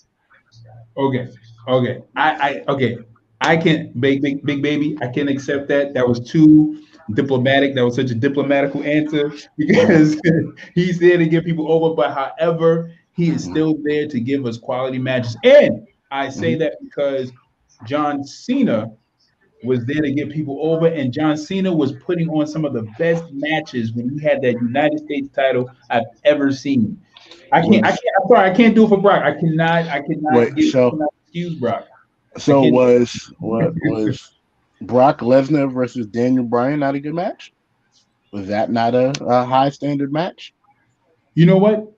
Okay. I can big baby. I can accept that. That was too diplomatic. That was such a diplomatical answer because he's there to get people over. But however, he is still there to give us quality matches. And I say that because John Cena was there to get people over, and John Cena was putting on some of the best matches when he had that United States title I've ever seen. I'm sorry, I can't do it for Brock. I cannot excuse Brock. So was Brock Lesnar versus Daniel Bryan not a good match? Was that not a high standard match? You know what?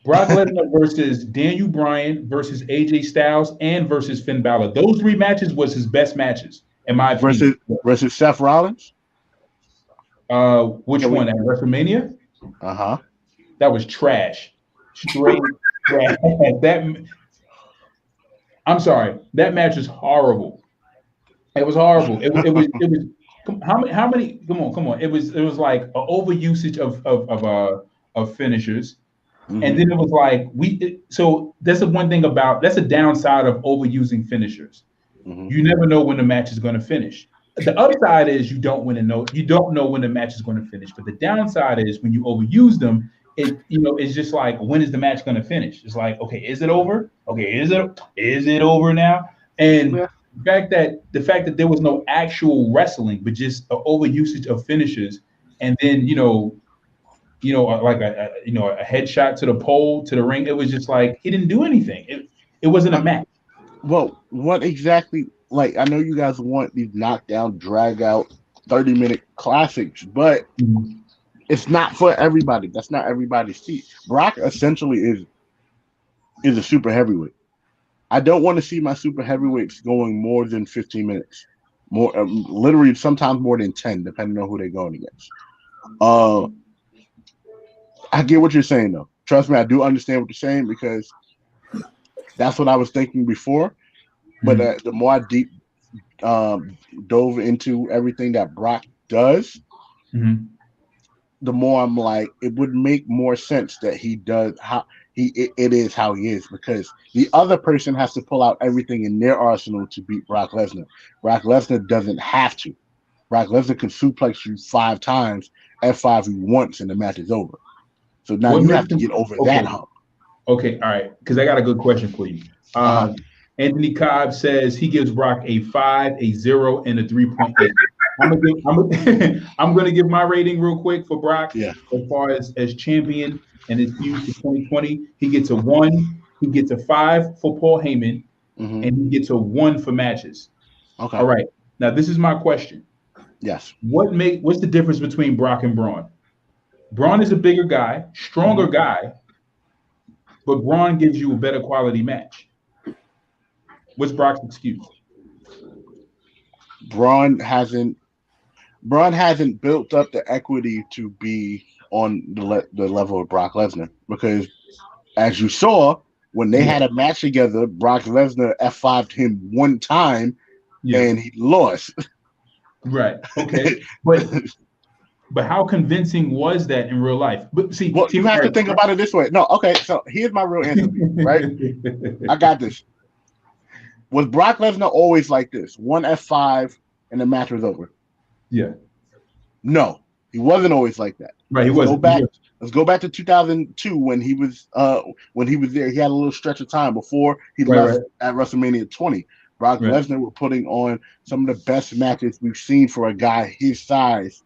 Brock Lesnar versus Daniel Bryan versus AJ Styles and versus Finn Balor. Those 3 matches was his best matches, in my opinion. Versus Seth Rollins? Which one? At WrestleMania? That was trash. Straight trash. I'm sorry. That match was horrible. It was horrible. It was. How many? Come on. It was like an overusage of finishers. And then it was like so that's the one thing that's a downside of overusing finishers. You never know when the match is going to finish. The upside is you don't know when the match is going to finish. But the downside is when you overuse them, it's just like, when is the match going to finish? It's like, okay, is it over? Okay, is it over now? And the fact that there was no actual wrestling, but just an overusage of finishers, and then like a headshot to the pole to the ring. It was just like he didn't do anything. It wasn't a match. Well, what exactly? Like, I know you guys want these knockdown, drag out, 30-minute classics, but it's not for everybody. That's not everybody's seat. Brock essentially is a super heavyweight. I don't want to see my super heavyweights going more than 15 minutes. More, literally, sometimes more than 10, depending on who they're going against. I get what you're saying, though. Trust me, I do understand what you're saying because that's what I was thinking before. But the more I deep dove into everything that Brock does, the more I'm like, it would make more sense that he does how it is how he is, because the other person has to pull out everything in their arsenal to beat Brock Lesnar. Brock Lesnar doesn't have to. Brock Lesnar can suplex you 5 times, F5 you once, and the match is over. So now you have to get over that hump. Okay, all right, because I got a good question for you. Anthony Cobb says he gives Brock a 5, a 0, and a 3.8. I'm gonna give my rating real quick for Brock. Yeah. As far as champion and his feud for 2020, he gets a 1. He gets a 5 for Paul Heyman, and he gets a 1 for matches. Okay. All right. Now this is my question. Yes. What's the difference between Brock and Braun? Braun is a bigger guy, stronger guy, but Braun gives you a better quality match. What's Brock's excuse? Braun hasn't built up the equity to be on the level of Brock Lesnar, because as you saw when they had a match together, Brock Lesnar F5'd him 1 time and he lost. Right. Okay. But how convincing was that in real life? But see, you have to think about it this way. No, okay. So here's my real answer, right? I got this. Was Brock Lesnar always like this? 1 F5 and the match was over? Yeah. No, he wasn't always like that. Right. He wasn't. Let's go back to 2002 when he was there. He had a little stretch of time before he left at WrestleMania 20. Brock Lesnar was putting on some of the best matches we've seen for a guy his size,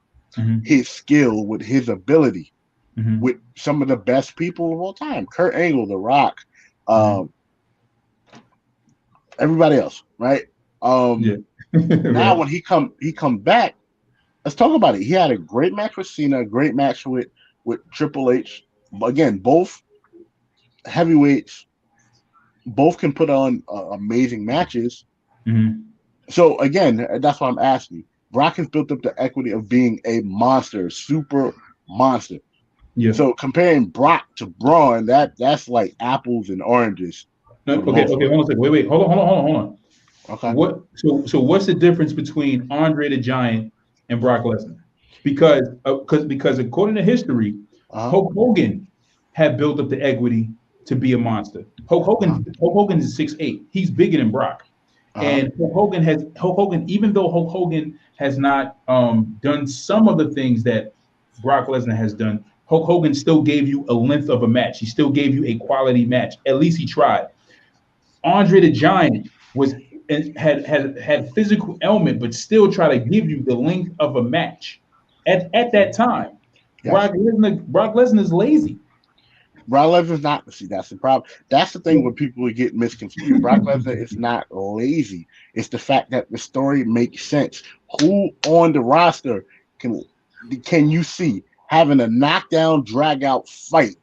his skill, with his ability, with some of the best people of all time. Kurt Angle, The Rock, everybody else, right? Now when he come back, let's talk about it. He had a great match with Cena, a great match with Triple H. Again, both heavyweights, both can put on amazing matches. So again, that's why I'm asking. Brock has built up the equity of being a monster, super monster. Yeah. So comparing Brock to Braun, that's like apples and oranges. No, okay, hold on a second. Wait, hold on. Okay. So what's the difference between Andre the Giant and Brock Lesnar? Because according to history, Hulk Hogan had built up the equity to be a monster. Hulk Hogan is 6'8". He's bigger than Brock. And Hulk Hogan, even though Hulk Hogan has not done some of the things that Brock Lesnar has done, Hulk Hogan still gave you a length of a match. He still gave you a quality match. At least he tried. Andre the Giant had physical element, but still try to give you the length of a match at that time. Yes. Brock Lesnar is lazy. Brock Lesnar's not. See, that's the problem. That's the thing when people get misconstrued. Brock Lesnar is not lazy. It's the fact that the story makes sense. Who on the roster can you see having a knockdown, drag out fight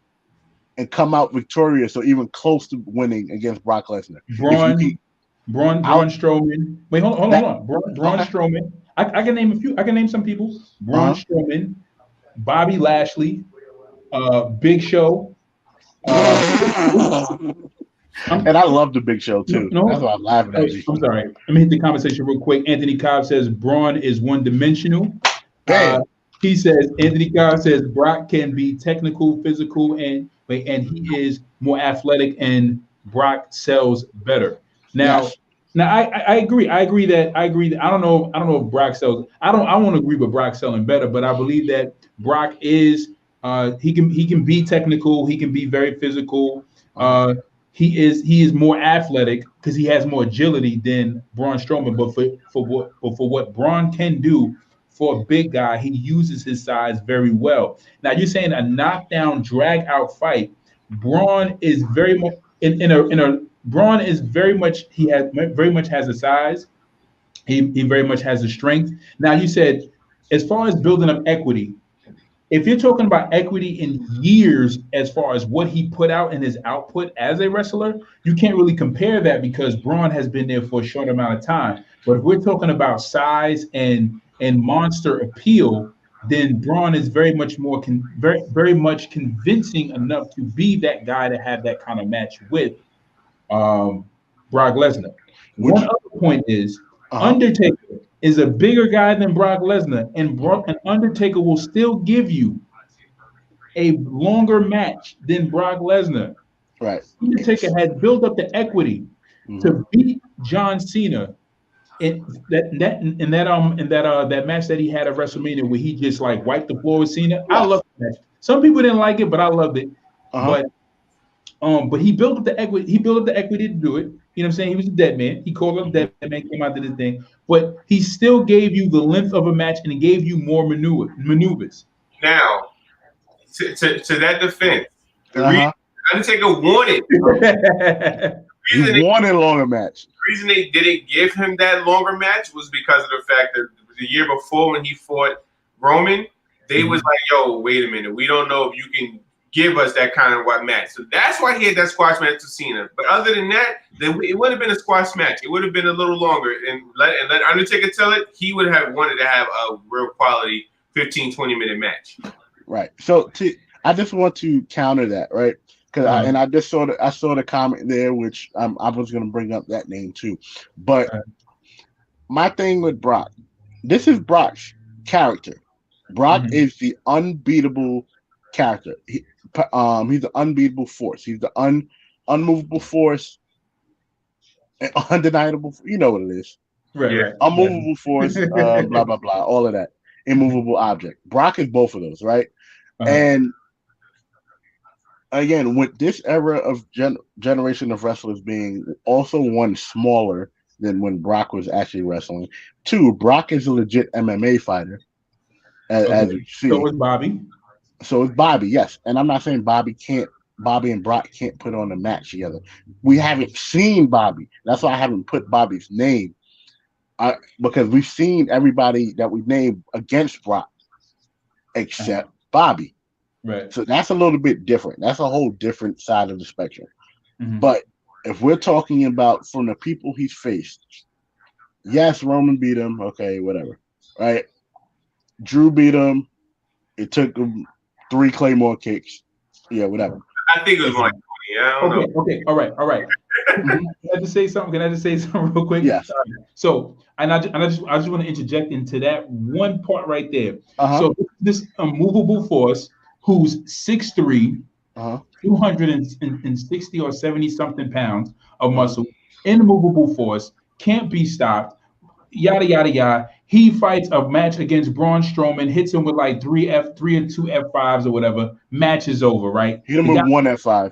and come out victorious or even close to winning against Brock Lesnar? Braun Strowman. Wait, hold on. Braun Strowman. I can name a few. I can name some people. Braun Strowman, Bobby Lashley, Big Show. And I love the Big Show too. That's why I'm laughing at you. I'm sorry. Let me hit the conversation real quick. Anthony Cobb says Braun is one-dimensional. He says Anthony Cobb says Brock can be technical, physical, and he is more athletic, and Brock sells better. Now I agree. I agree that I don't know if Brock sells. I won't agree with Brock selling better, but I believe that Brock is he can be technical, he can be very physical. he is more athletic because he has more agility than Braun Strowman. But for what Braun can do for a big guy, he uses his size very well. Now you're saying a knockdown, drag out fight. Braun is very much in a Braun is very much very much has the size. He very much has the strength. Now you said as far as building up equity, if you're talking about equity in years as far as what he put out in his output as a wrestler, you can't really compare that because Braun has been there for a short amount of time. But if we're talking about size and monster appeal, then Braun is very much more very much convincing enough to be that guy to have that kind of match with Brock Lesnar. One other point is Undertaker is a bigger guy than Brock Lesnar, and Undertaker will still give you a longer match than Brock Lesnar. Right. Undertaker has built up the equity to beat John Cena in that match that he had at WrestleMania where he just like wiped the floor with Cena. I love that match. Some people didn't like it, but I loved it. But he built up the equity. He built up the equity to do it. You know what I'm saying? He was a dead man. He called up dead man, came out to this thing. But he still gave you the length of a match and he gave you more maneuvers. Now, to that defense, the reason Undertaker wanted he wanted a longer match. The reason they didn't give him that longer match was because of the fact that the year before when he fought Roman, they was like, yo, wait a minute. We don't know if you can give us that kind of match. So that's why he had that squash match to Cena. But other than that, it would have been a squash match. It would have been a little longer. And let Undertaker tell it, he would have wanted to have a real quality 15, 20-minute match. Right. So I just want to counter that, right? Because I saw the comment there, which I was going to bring up that name too. But my thing with Brock, this is Brock's character. Brock is the unbeatable character. He's the unbeatable force. He's the unmovable force, undeniable. You know what it is, right? Unmovable force, blah blah blah, all of that. Immovable object. Brock is both of those, right? And again, with this era of generation of wrestlers being also one smaller than when Brock was actually wrestling. Two, Brock is a legit MMA fighter, as you see. So is Bobby. So it's Bobby, yes. And I'm not saying Bobby and Brock can't put on a match together. We haven't seen Bobby. That's why I haven't put Bobby's name. Because we've seen everybody that we've named against Brock except Bobby. Right. So that's a little bit different. That's a whole different side of the spectrum. But if we're talking about from the people he's faced, yes, Roman beat him. Okay, whatever. Right? Drew beat him. It took him 3 Claymore kicks. Yeah, whatever. I think it was like 20. I don't know. Okay. All right. Can I just say something real quick? Yeah. So, I just want to interject into that one part right there. So this immovable force, who's 6'3", 260 or 70 something pounds of muscle, immovable force, can't be stopped. Yada yada yada. He fights a match against Braun Strowman, hits him with like 3 and 2 F5s or whatever. Match is over, right? Hit him with 1 F5.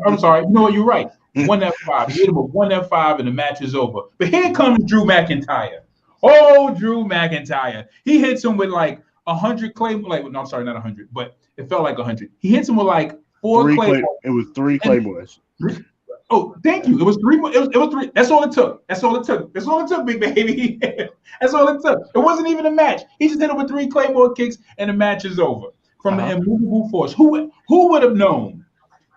I'm sorry. No, you're right. 1 F5. Hit him with 1 F5 and the match is over. But here comes Drew McIntyre. Oh, Drew McIntyre. He hits him with like 100 claymores. No, I'm sorry, not 100, but it felt like 100. He hits him with like 4 claymores. It was 3 claymores. Oh, thank you. It was 3. It was 3. That's all it took, big baby. That's all it took. It wasn't even a match. He just hit him with 3 Claymore kicks, and the match is over. From the immovable force. Who would have known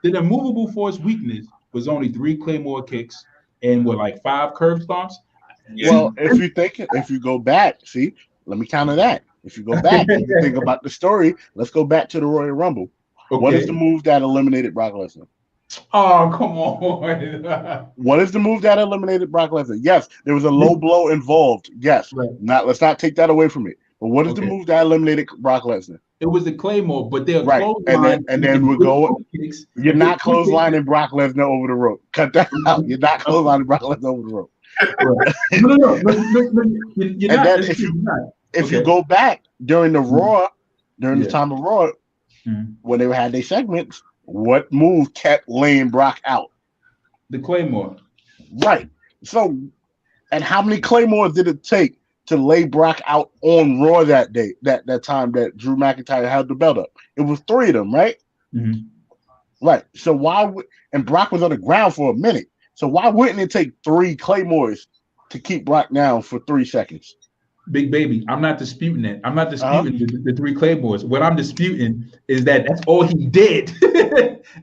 that the immovable force weakness was only 3 Claymore kicks and with like 5 curb stomps? Well, if you go back, see, let me counter that. If you go back and you think about the story, let's go back to the Royal Rumble. Okay. What is the move that eliminated Brock Lesnar? Oh, come on. What is the move that eliminated Brock Lesnar? Yes, there was a low blow involved. Yes. Right. Let's not take that away from it. But what is the move that eliminated Brock Lesnar? It was the Claymore, but they're right. And then we're going. You're not clotheslining Brock Lesnar over the rope. Cut that out. You're not clotheslining Brock Lesnar over the rope. No. You're and not. Then if you go back during the Raw, during the time of Raw, when they had their segments, What move kept laying Brock out? The Claymore. Right. So, and how many Claymores did it take to lay Brock out on Raw that day, that time that Drew McIntyre held the belt up? It was 3 of them, right? Mm-hmm. Right. So why would, and Brock was on the ground for a minute. So why wouldn't it take 3 Claymores to keep Brock down for 3 seconds? Big baby, I'm not disputing it. I'm not disputing the 3 Claymores. What I'm disputing is that that's all he did.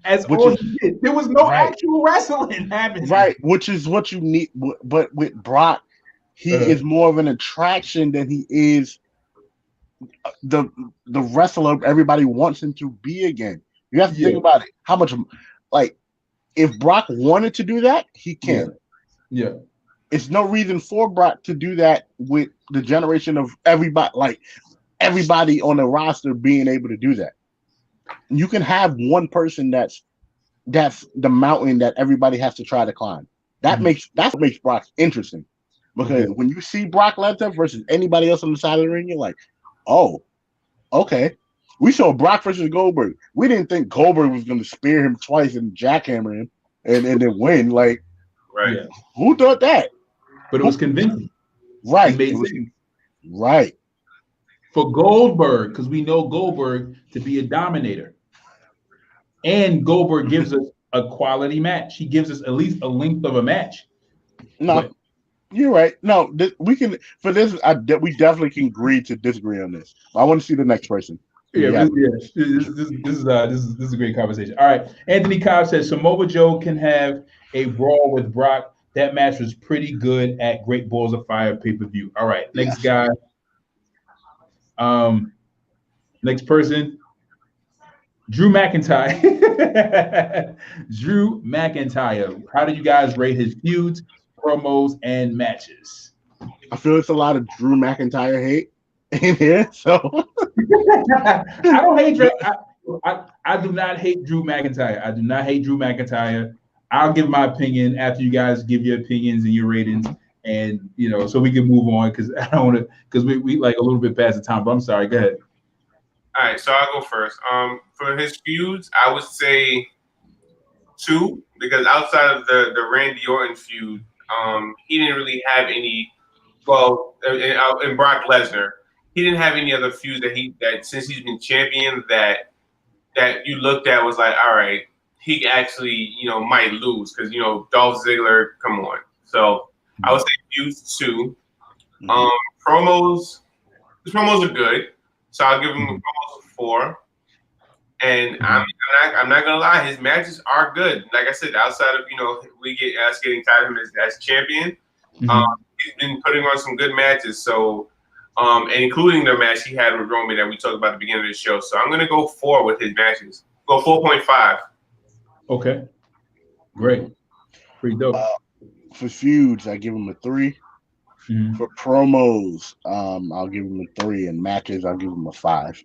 That's Which all is- he did. There was no Right. actual wrestling happening. Right, which is what you need. But with Brock, he is more of an attraction than he is the wrestler everybody wants him to be again. You have to think about it. How much, like, if Brock wanted to do that, he can. Yeah. It's no reason for Brock to do that with the generation of everybody, like everybody on the roster being able to do that. You can have one person that's the mountain that everybody has to try to climb. That's what makes Brock interesting. Because when you see Brock Lesnar versus anybody else on the side of the ring, you're like, oh, okay. We saw Brock versus Goldberg. We didn't think Goldberg was going to spear him twice and jackhammer him and then win. Like, Right. Yeah. who thought that? But it was convincing. Right. It made It was- sense. right. For Goldberg, because we know Goldberg to be a dominator. And Goldberg gives us a quality match. He gives us at least a length of a match. No, But- you're right. No, we can, for this, we definitely can agree to disagree on this. I want to see the next person. Yeah. This is a great conversation. All right. Anthony Cobb says Samoa Joe can have a brawl with Brock. That match was pretty good at Great Balls of Fire pay-per-view. All right. Next guy. Next person. Drew McIntyre. Drew McIntyre. How do you guys rate his feuds, promos, and matches? I feel it's a lot of Drew McIntyre hate in here. So I don't hate Drew. I do not hate Drew McIntyre. I do not hate Drew McIntyre. I'll give my opinion after you guys give your opinions and your ratings, and so we can move on because I don't want to, because we like a little bit past the time. But I'm sorry. Go ahead. All right, so I'll go first. For his feuds, I would say 2, because outside of the Randy Orton feud, he didn't really have any. Well, in Brock Lesnar, he didn't have any other feuds that since he's been champion that you looked at was like, all right, he actually might lose because Dolph Ziggler, come on. So I would say feuds 2. Promos, his promos are good. So I'll give him a promos 4. And I'm not gonna lie, his matches are good. Like I said, outside of we get us getting tired of him as champion, he's been putting on some good matches. So and including the match he had with Roman that we talked about at the beginning of the show. So I'm gonna go 4 with his matches. Go 4.5. Okay. Great. Pretty dope. for feuds, I give him a 3. Mhm. For promos, I'll give him a 3, and matches, I'll give him a 5.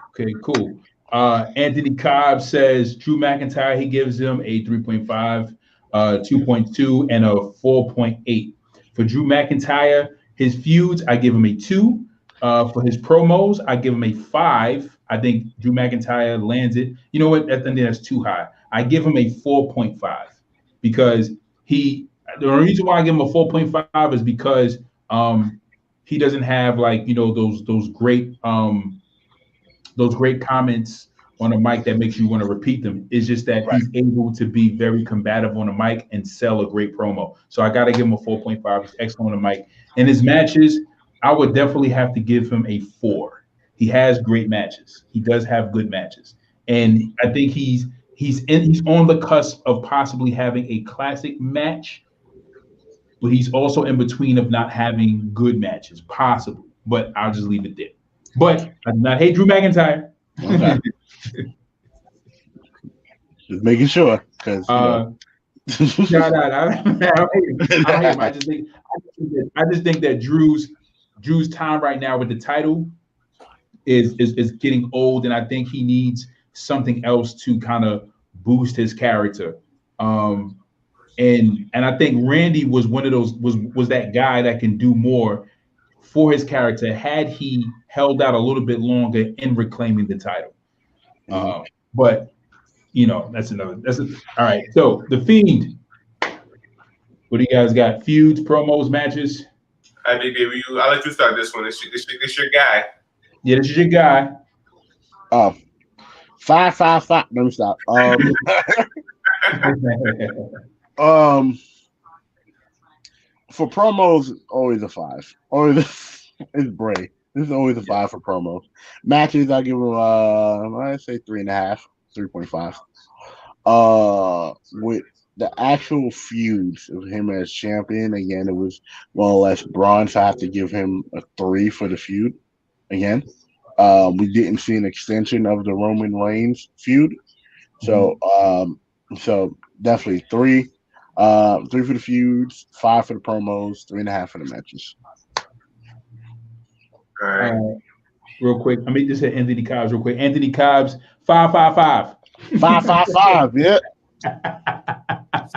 Okay, cool. Anthony Cobb says Drew McIntyre, he gives him a 3.5, 2.2, and a 4.8. For Drew McIntyre, his feuds, I give him a 2. For his promos, I give him a 5. I think Drew McIntyre lands it. You know what? I think that's too high. I give him a 4.5 because the reason why I give him a 4.5 is because he doesn't have those great comments on a mic that makes you want to repeat them. It's just that he's able to be very combative on the mic and sell a great promo. So I got to give him a 4.5. He's excellent on the mic. In his matches, I would definitely have to give him a 4. He has great matches. He does have good matches. And I think he's on the cusp of possibly having a classic match, but he's also in between of not having good matches, possibly. But I'll just leave it there. But I do not hate Drew McIntyre. Okay. Just making sure, because No, I don't hate him. I hate him. I just think that Drew's time right now with the title is getting old, and I think he needs something else to kind of boost his character. And I think Randy was one of those was that guy that can do more for his character had he held out a little bit longer in reclaiming the title. But you know, all right. So the Fiend. What do you guys got? Feuds, promos, matches? I think, baby, I'll let you start this one. This your guy. Yeah, this is your guy. 555. Let me stop. For promos, always a 5. Always it's Bray. This is always a 5 for promos. Matches, I give him I say 3.5, 3.5. With the actual feuds of him as champion, again, it was more or less Braun, so I have to give him a 3 for the feud. Again, we didn't see an extension of the Roman Reigns feud, so so definitely 3. 3 for the feuds, 5 for the promos, 3.5 for the matches. All right. Real quick, I mean, just hit Anthony Cobbs real quick. Anthony Cobbs, 555. 555, yeah.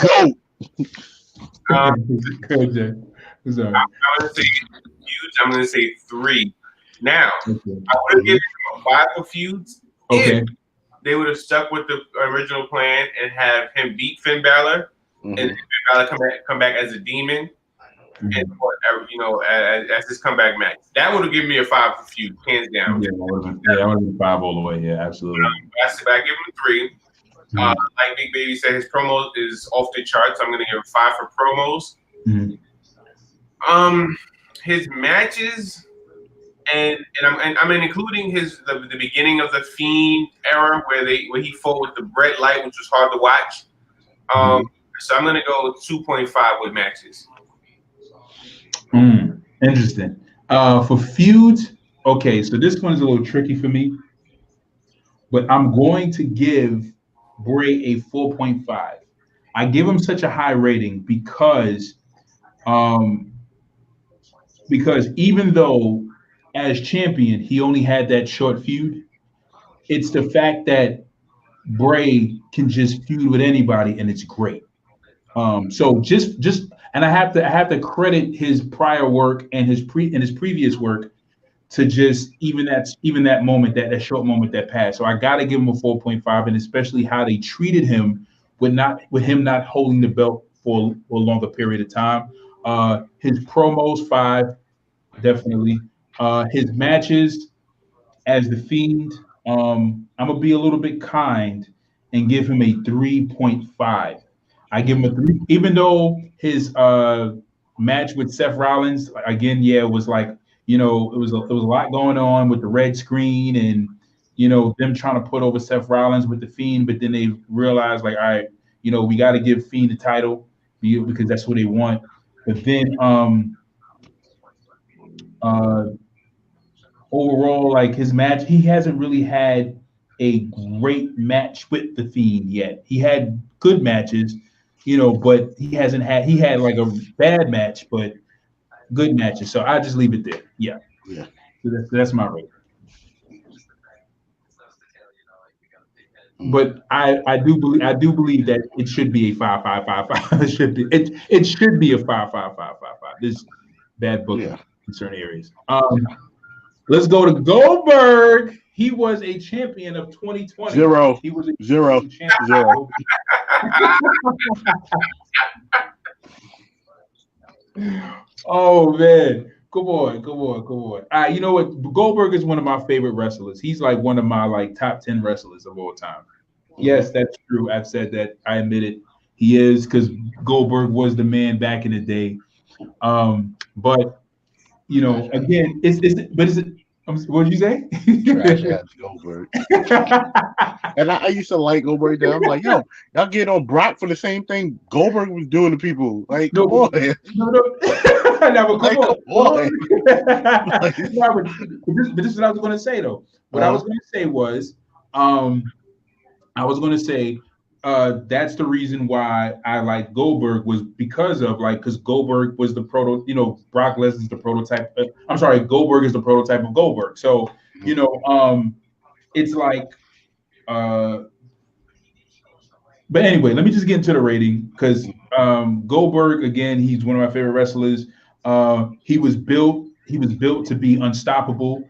Go. Good, Jay. I'm gonna say feuds. I'm gonna say 3. Now, I would have given him a 5 for feuds. Okay. If they would have stuck with the original plan and have him beat Finn Balor, and Finn Balor come back as a demon, and whatever, you know, as his comeback match. That would have given me a 5 for feud, hands down. Yeah, I would have been 5 all the way. Yeah, absolutely. I give him 3. Like Big Baby said, his promo is off the charts. I'm gonna give him 5 for promos. His matches, and I'm including the beginning of the Fiend era where he fought with the Bret Light, which was hard to watch. So I'm gonna go 2.5 with matches. Interesting. For feuds, okay, so this one's a little tricky for me, but I'm going to give Bray a 4.5. I give him such a high rating because even though as champion he only had that short feud, it's the fact that Bray can just feud with anybody and it's great. So just and I have to credit his prior work and his previous work to just even that moment, that short moment that passed. So I gotta give him a 4.5, and especially how they treated him with him not holding the belt for a longer period of time. His promos 5, definitely. His matches as the Fiend, I'm gonna be a little bit kind and give him a 3.5. I give him a 3, even though his match with Seth Rollins, again, yeah, it was like, you know, it was a lot going on with the red screen and, you know, them trying to put over Seth Rollins with the Fiend, but then they realized, like, all right, you know, we got to give Fiend the title because that's what they want. But then overall, like, his match, he hasn't really had a great match with the Fiend yet. He had good matches, you know, but he had like a bad match, but good matches. So I just leave it there. Yeah. So that's my rating. But I do believe that it should be a 5.5. It should be a 5.5. This bad book in certain areas. Let's go to Goldberg. He was a champion of 2020. 0. He was a 0. champion. 0. Oh man, come on. You know what? Goldberg is one of my favorite wrestlers. He's like one of my top 10 wrestlers of all time. Yes, that's true. I've said that. I admit it. He is, because Goldberg was the man back in the day. But you know, again, what did you say? Trash ass Goldberg. And I used to like Goldberg. I'm like, yo, y'all get on Brock for the same thing Goldberg was doing to people. Like, come on. No. But this is what I was going to say, though. What I was going to say was, that's the reason why I like Goldberg was because Goldberg was the Brock Lesnar's the prototype. Goldberg is the prototype of Goldberg. So, you know, it's like, but anyway, let me just get into the rating, because Goldberg, again, he's one of my favorite wrestlers. He was built to be unstoppable.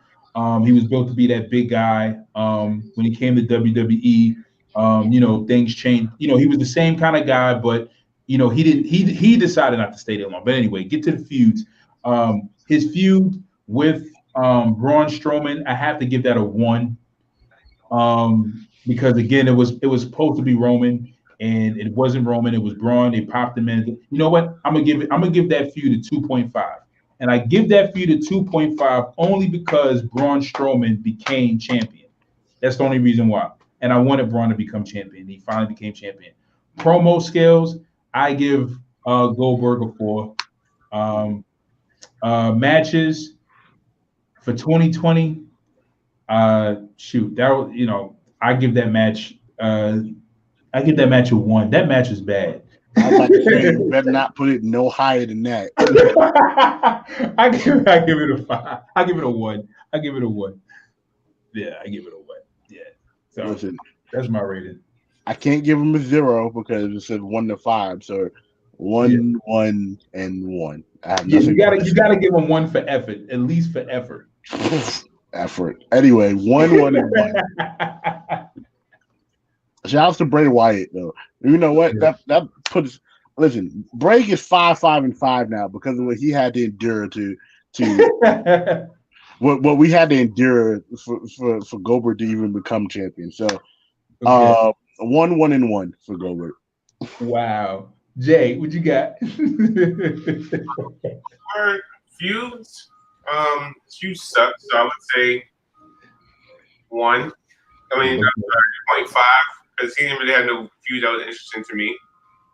He was built to be that big guy. When he came to WWE, Things changed. He was the same kind of guy, but he decided not to stay there long. But anyway, get to the feuds. His feud with Braun Strowman, I have to give that a 1. Because again, it was supposed to be Roman, and it wasn't Roman. It was Braun. They popped him in. You know what? I'm gonna give that feud a 2.5, and I give that feud a 2.5 only because Braun Strowman became champion. That's the only reason why. And I wanted Braun to become champion. He finally became champion. Promo skills, I give Goldberg a 4. Matches for 2020. Shoot, that was, I give that match. I give that match a 1. That match was bad. I was like to say, you better not put it no higher than that. I give it a 5. I give it a 1. I give it a 1. Yeah, I give it a 1. Yeah. So Listen, that's my rating. I can't give him a 0 because it said 1 to 5. So 1, 1, and 1. I have nothing. You gotta give him 1 for effort, at least for effort. Effort. Anyway, 1, 1, and 1. Shout out to Bray Wyatt though. You know what? Yeah. That puts. Listen, Bray is 5, 5, and 5 now because of what he had to endure to what we had to endure for Goldberg to even become champion. So, Okay. 1, 1, and 1 for Goldberg. Wow. Jay, what you got? For feuds, feuds suck, so I would say 1. I mean, 0.5 because he didn't really have no feud that was interesting to me.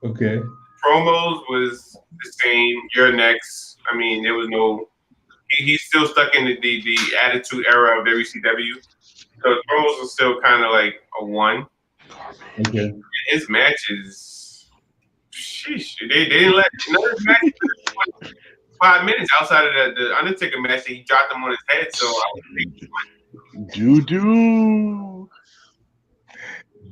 Okay. Promos was the same. You're next. I mean, there was no. He's still stuck in the attitude era of WCW. So the promos are still kind of like a 1. Okay. And his matches, sheesh, they didn't let another match 5 minutes outside of the Undertaker match. He dropped him on his head. So I would think Do.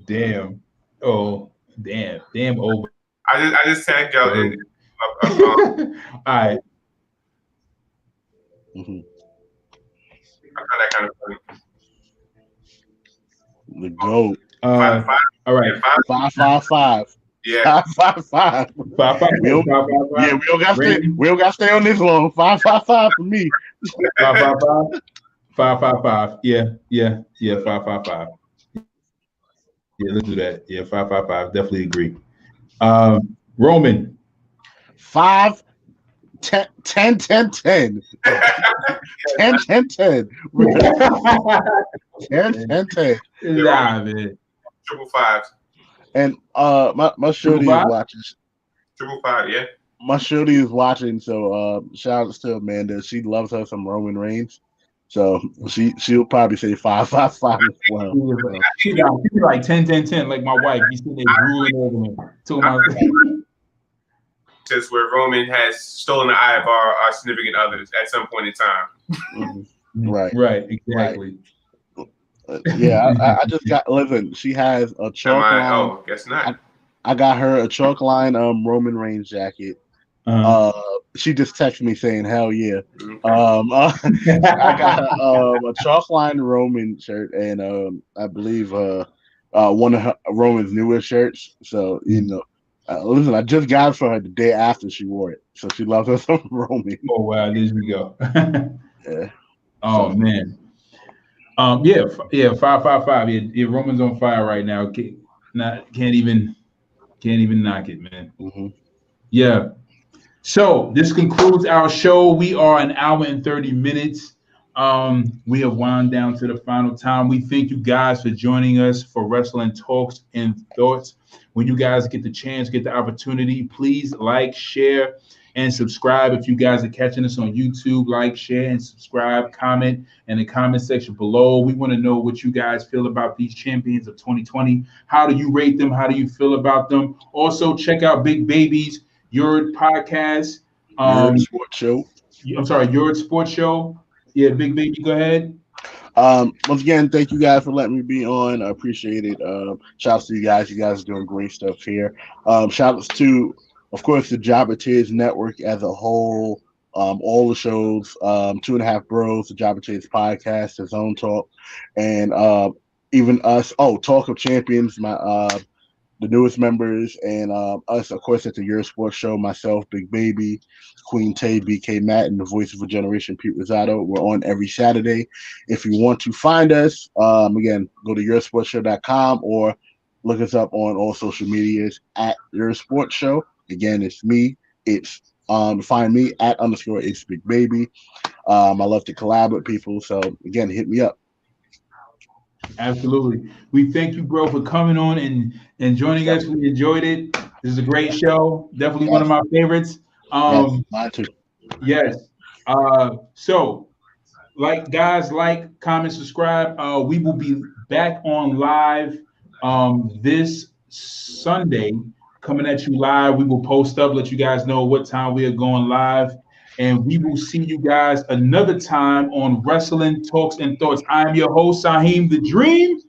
Damn. Oh, damn. Damn over. I just tagged y'all in. All right. Mm-hmm. I thought that kind of funny. The GOAT. All right. 5, 5, 5. Yeah. 5, 5, 5. 5, 5, 5. Yeah, we don't got to stay on this long. 5, 5, 5 for me. 5, 5, 5. 5, 5, 5. Yeah. 5, 5, 5. Yeah, let's do that. Yeah, 5, 5, 5. Definitely agree. Roman. 5, 10, 10, 10, 10. 10, 10, 10. 10, 10, 10. Nah, man. 555. And my shorty is watching. 555, yeah. My shorty is watching, so shout out to Amanda. She loves her some Roman Reigns. So she'll probably say 5, 5, 5 as well. She's like 10, 10, 10, like my wife. You sitting there drooling over me. Just where Roman has stolen the eye of our significant others at some point in time. Mm-hmm. Right, exactly. Right. Yeah, I just got. Listen, she has a chalk line. Oh, guess not. I got her a chalk line Roman Reigns jacket. She just texted me saying, "Hell yeah!" Okay. I got a chalk line Roman shirt and I believe one of Roman's newest shirts. So listen, I just got it for her the day after she wore it, so she loves her some Roman. Oh wow, there you go. Yeah. Oh man. 555. Yeah, Roman's on fire right now. Can't even knock it, man. Mm-hmm. Yeah. So this concludes our show. We are an hour and 30 minutes. We have wound down to the final time. We thank you guys for joining us for Wrestling Talks and Thoughts. When you guys get the chance, get the opportunity, please like, share, and subscribe. If you guys are catching us on YouTube, like, share, and subscribe. Comment in the comment section below. We want to know what you guys feel about these champions of 2020. How do you rate them? How do you feel about them? Also, check out Big Baby's Your Podcast. Your Sports Show. I'm sorry, Your Sports Show. Yeah, Big Baby, go ahead. Once again, thank you guys for letting me be on. I appreciate it. Shout outs to you guys. You guys are doing great stuff here. Shout outs to, of course, the Jobber Tears Network as a whole. All the shows, 2.5 Bros, the Jobber Tears Podcast, the Zone Talk, and even us. Oh, Talk of Champions, my the newest members, and us, of course, at the Euro Sports Show. Myself, Big Baby, Queen Tay, BK Matt, and the Voice of a Generation, Pete Rosado. We're on every Saturday. If you want to find us, again, go to EuroSportsShow.com or look us up on all social medias at Euro Sports Show. Again, it's me. It's find me at _ it's Big Baby. I love to collab with people, so again, hit me up. Absolutely. We thank you, bro, for coming on and joining us. We enjoyed it. This is a great show. Definitely one of my favorites. Mine too. Yes. So, guys, comment, subscribe. We will be back on live this Sunday, coming at you live. We will post up, let you guys know what time we are going live. And we will see you guys another time on Wrestling Talks and Thoughts. I'm your host, Saheem the Dream.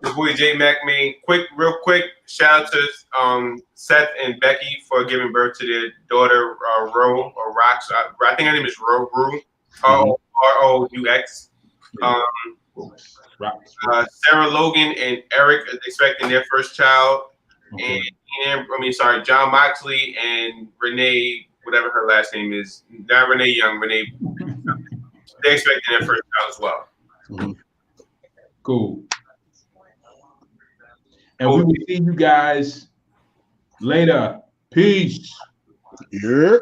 Your boy J Mac Main. Real quick, shout out to Seth and Becky for giving birth to their daughter, Ro or Rox. I think her name is Ro Rue. ROUX. Sarah Logan and Eric are expecting their first child. Okay. And John Moxley and Renee, whatever her last name is, not Renee Young, Renee. They're expecting their first child as well. Mm-hmm. Cool. And we will see you guys later. Peace. Yeah.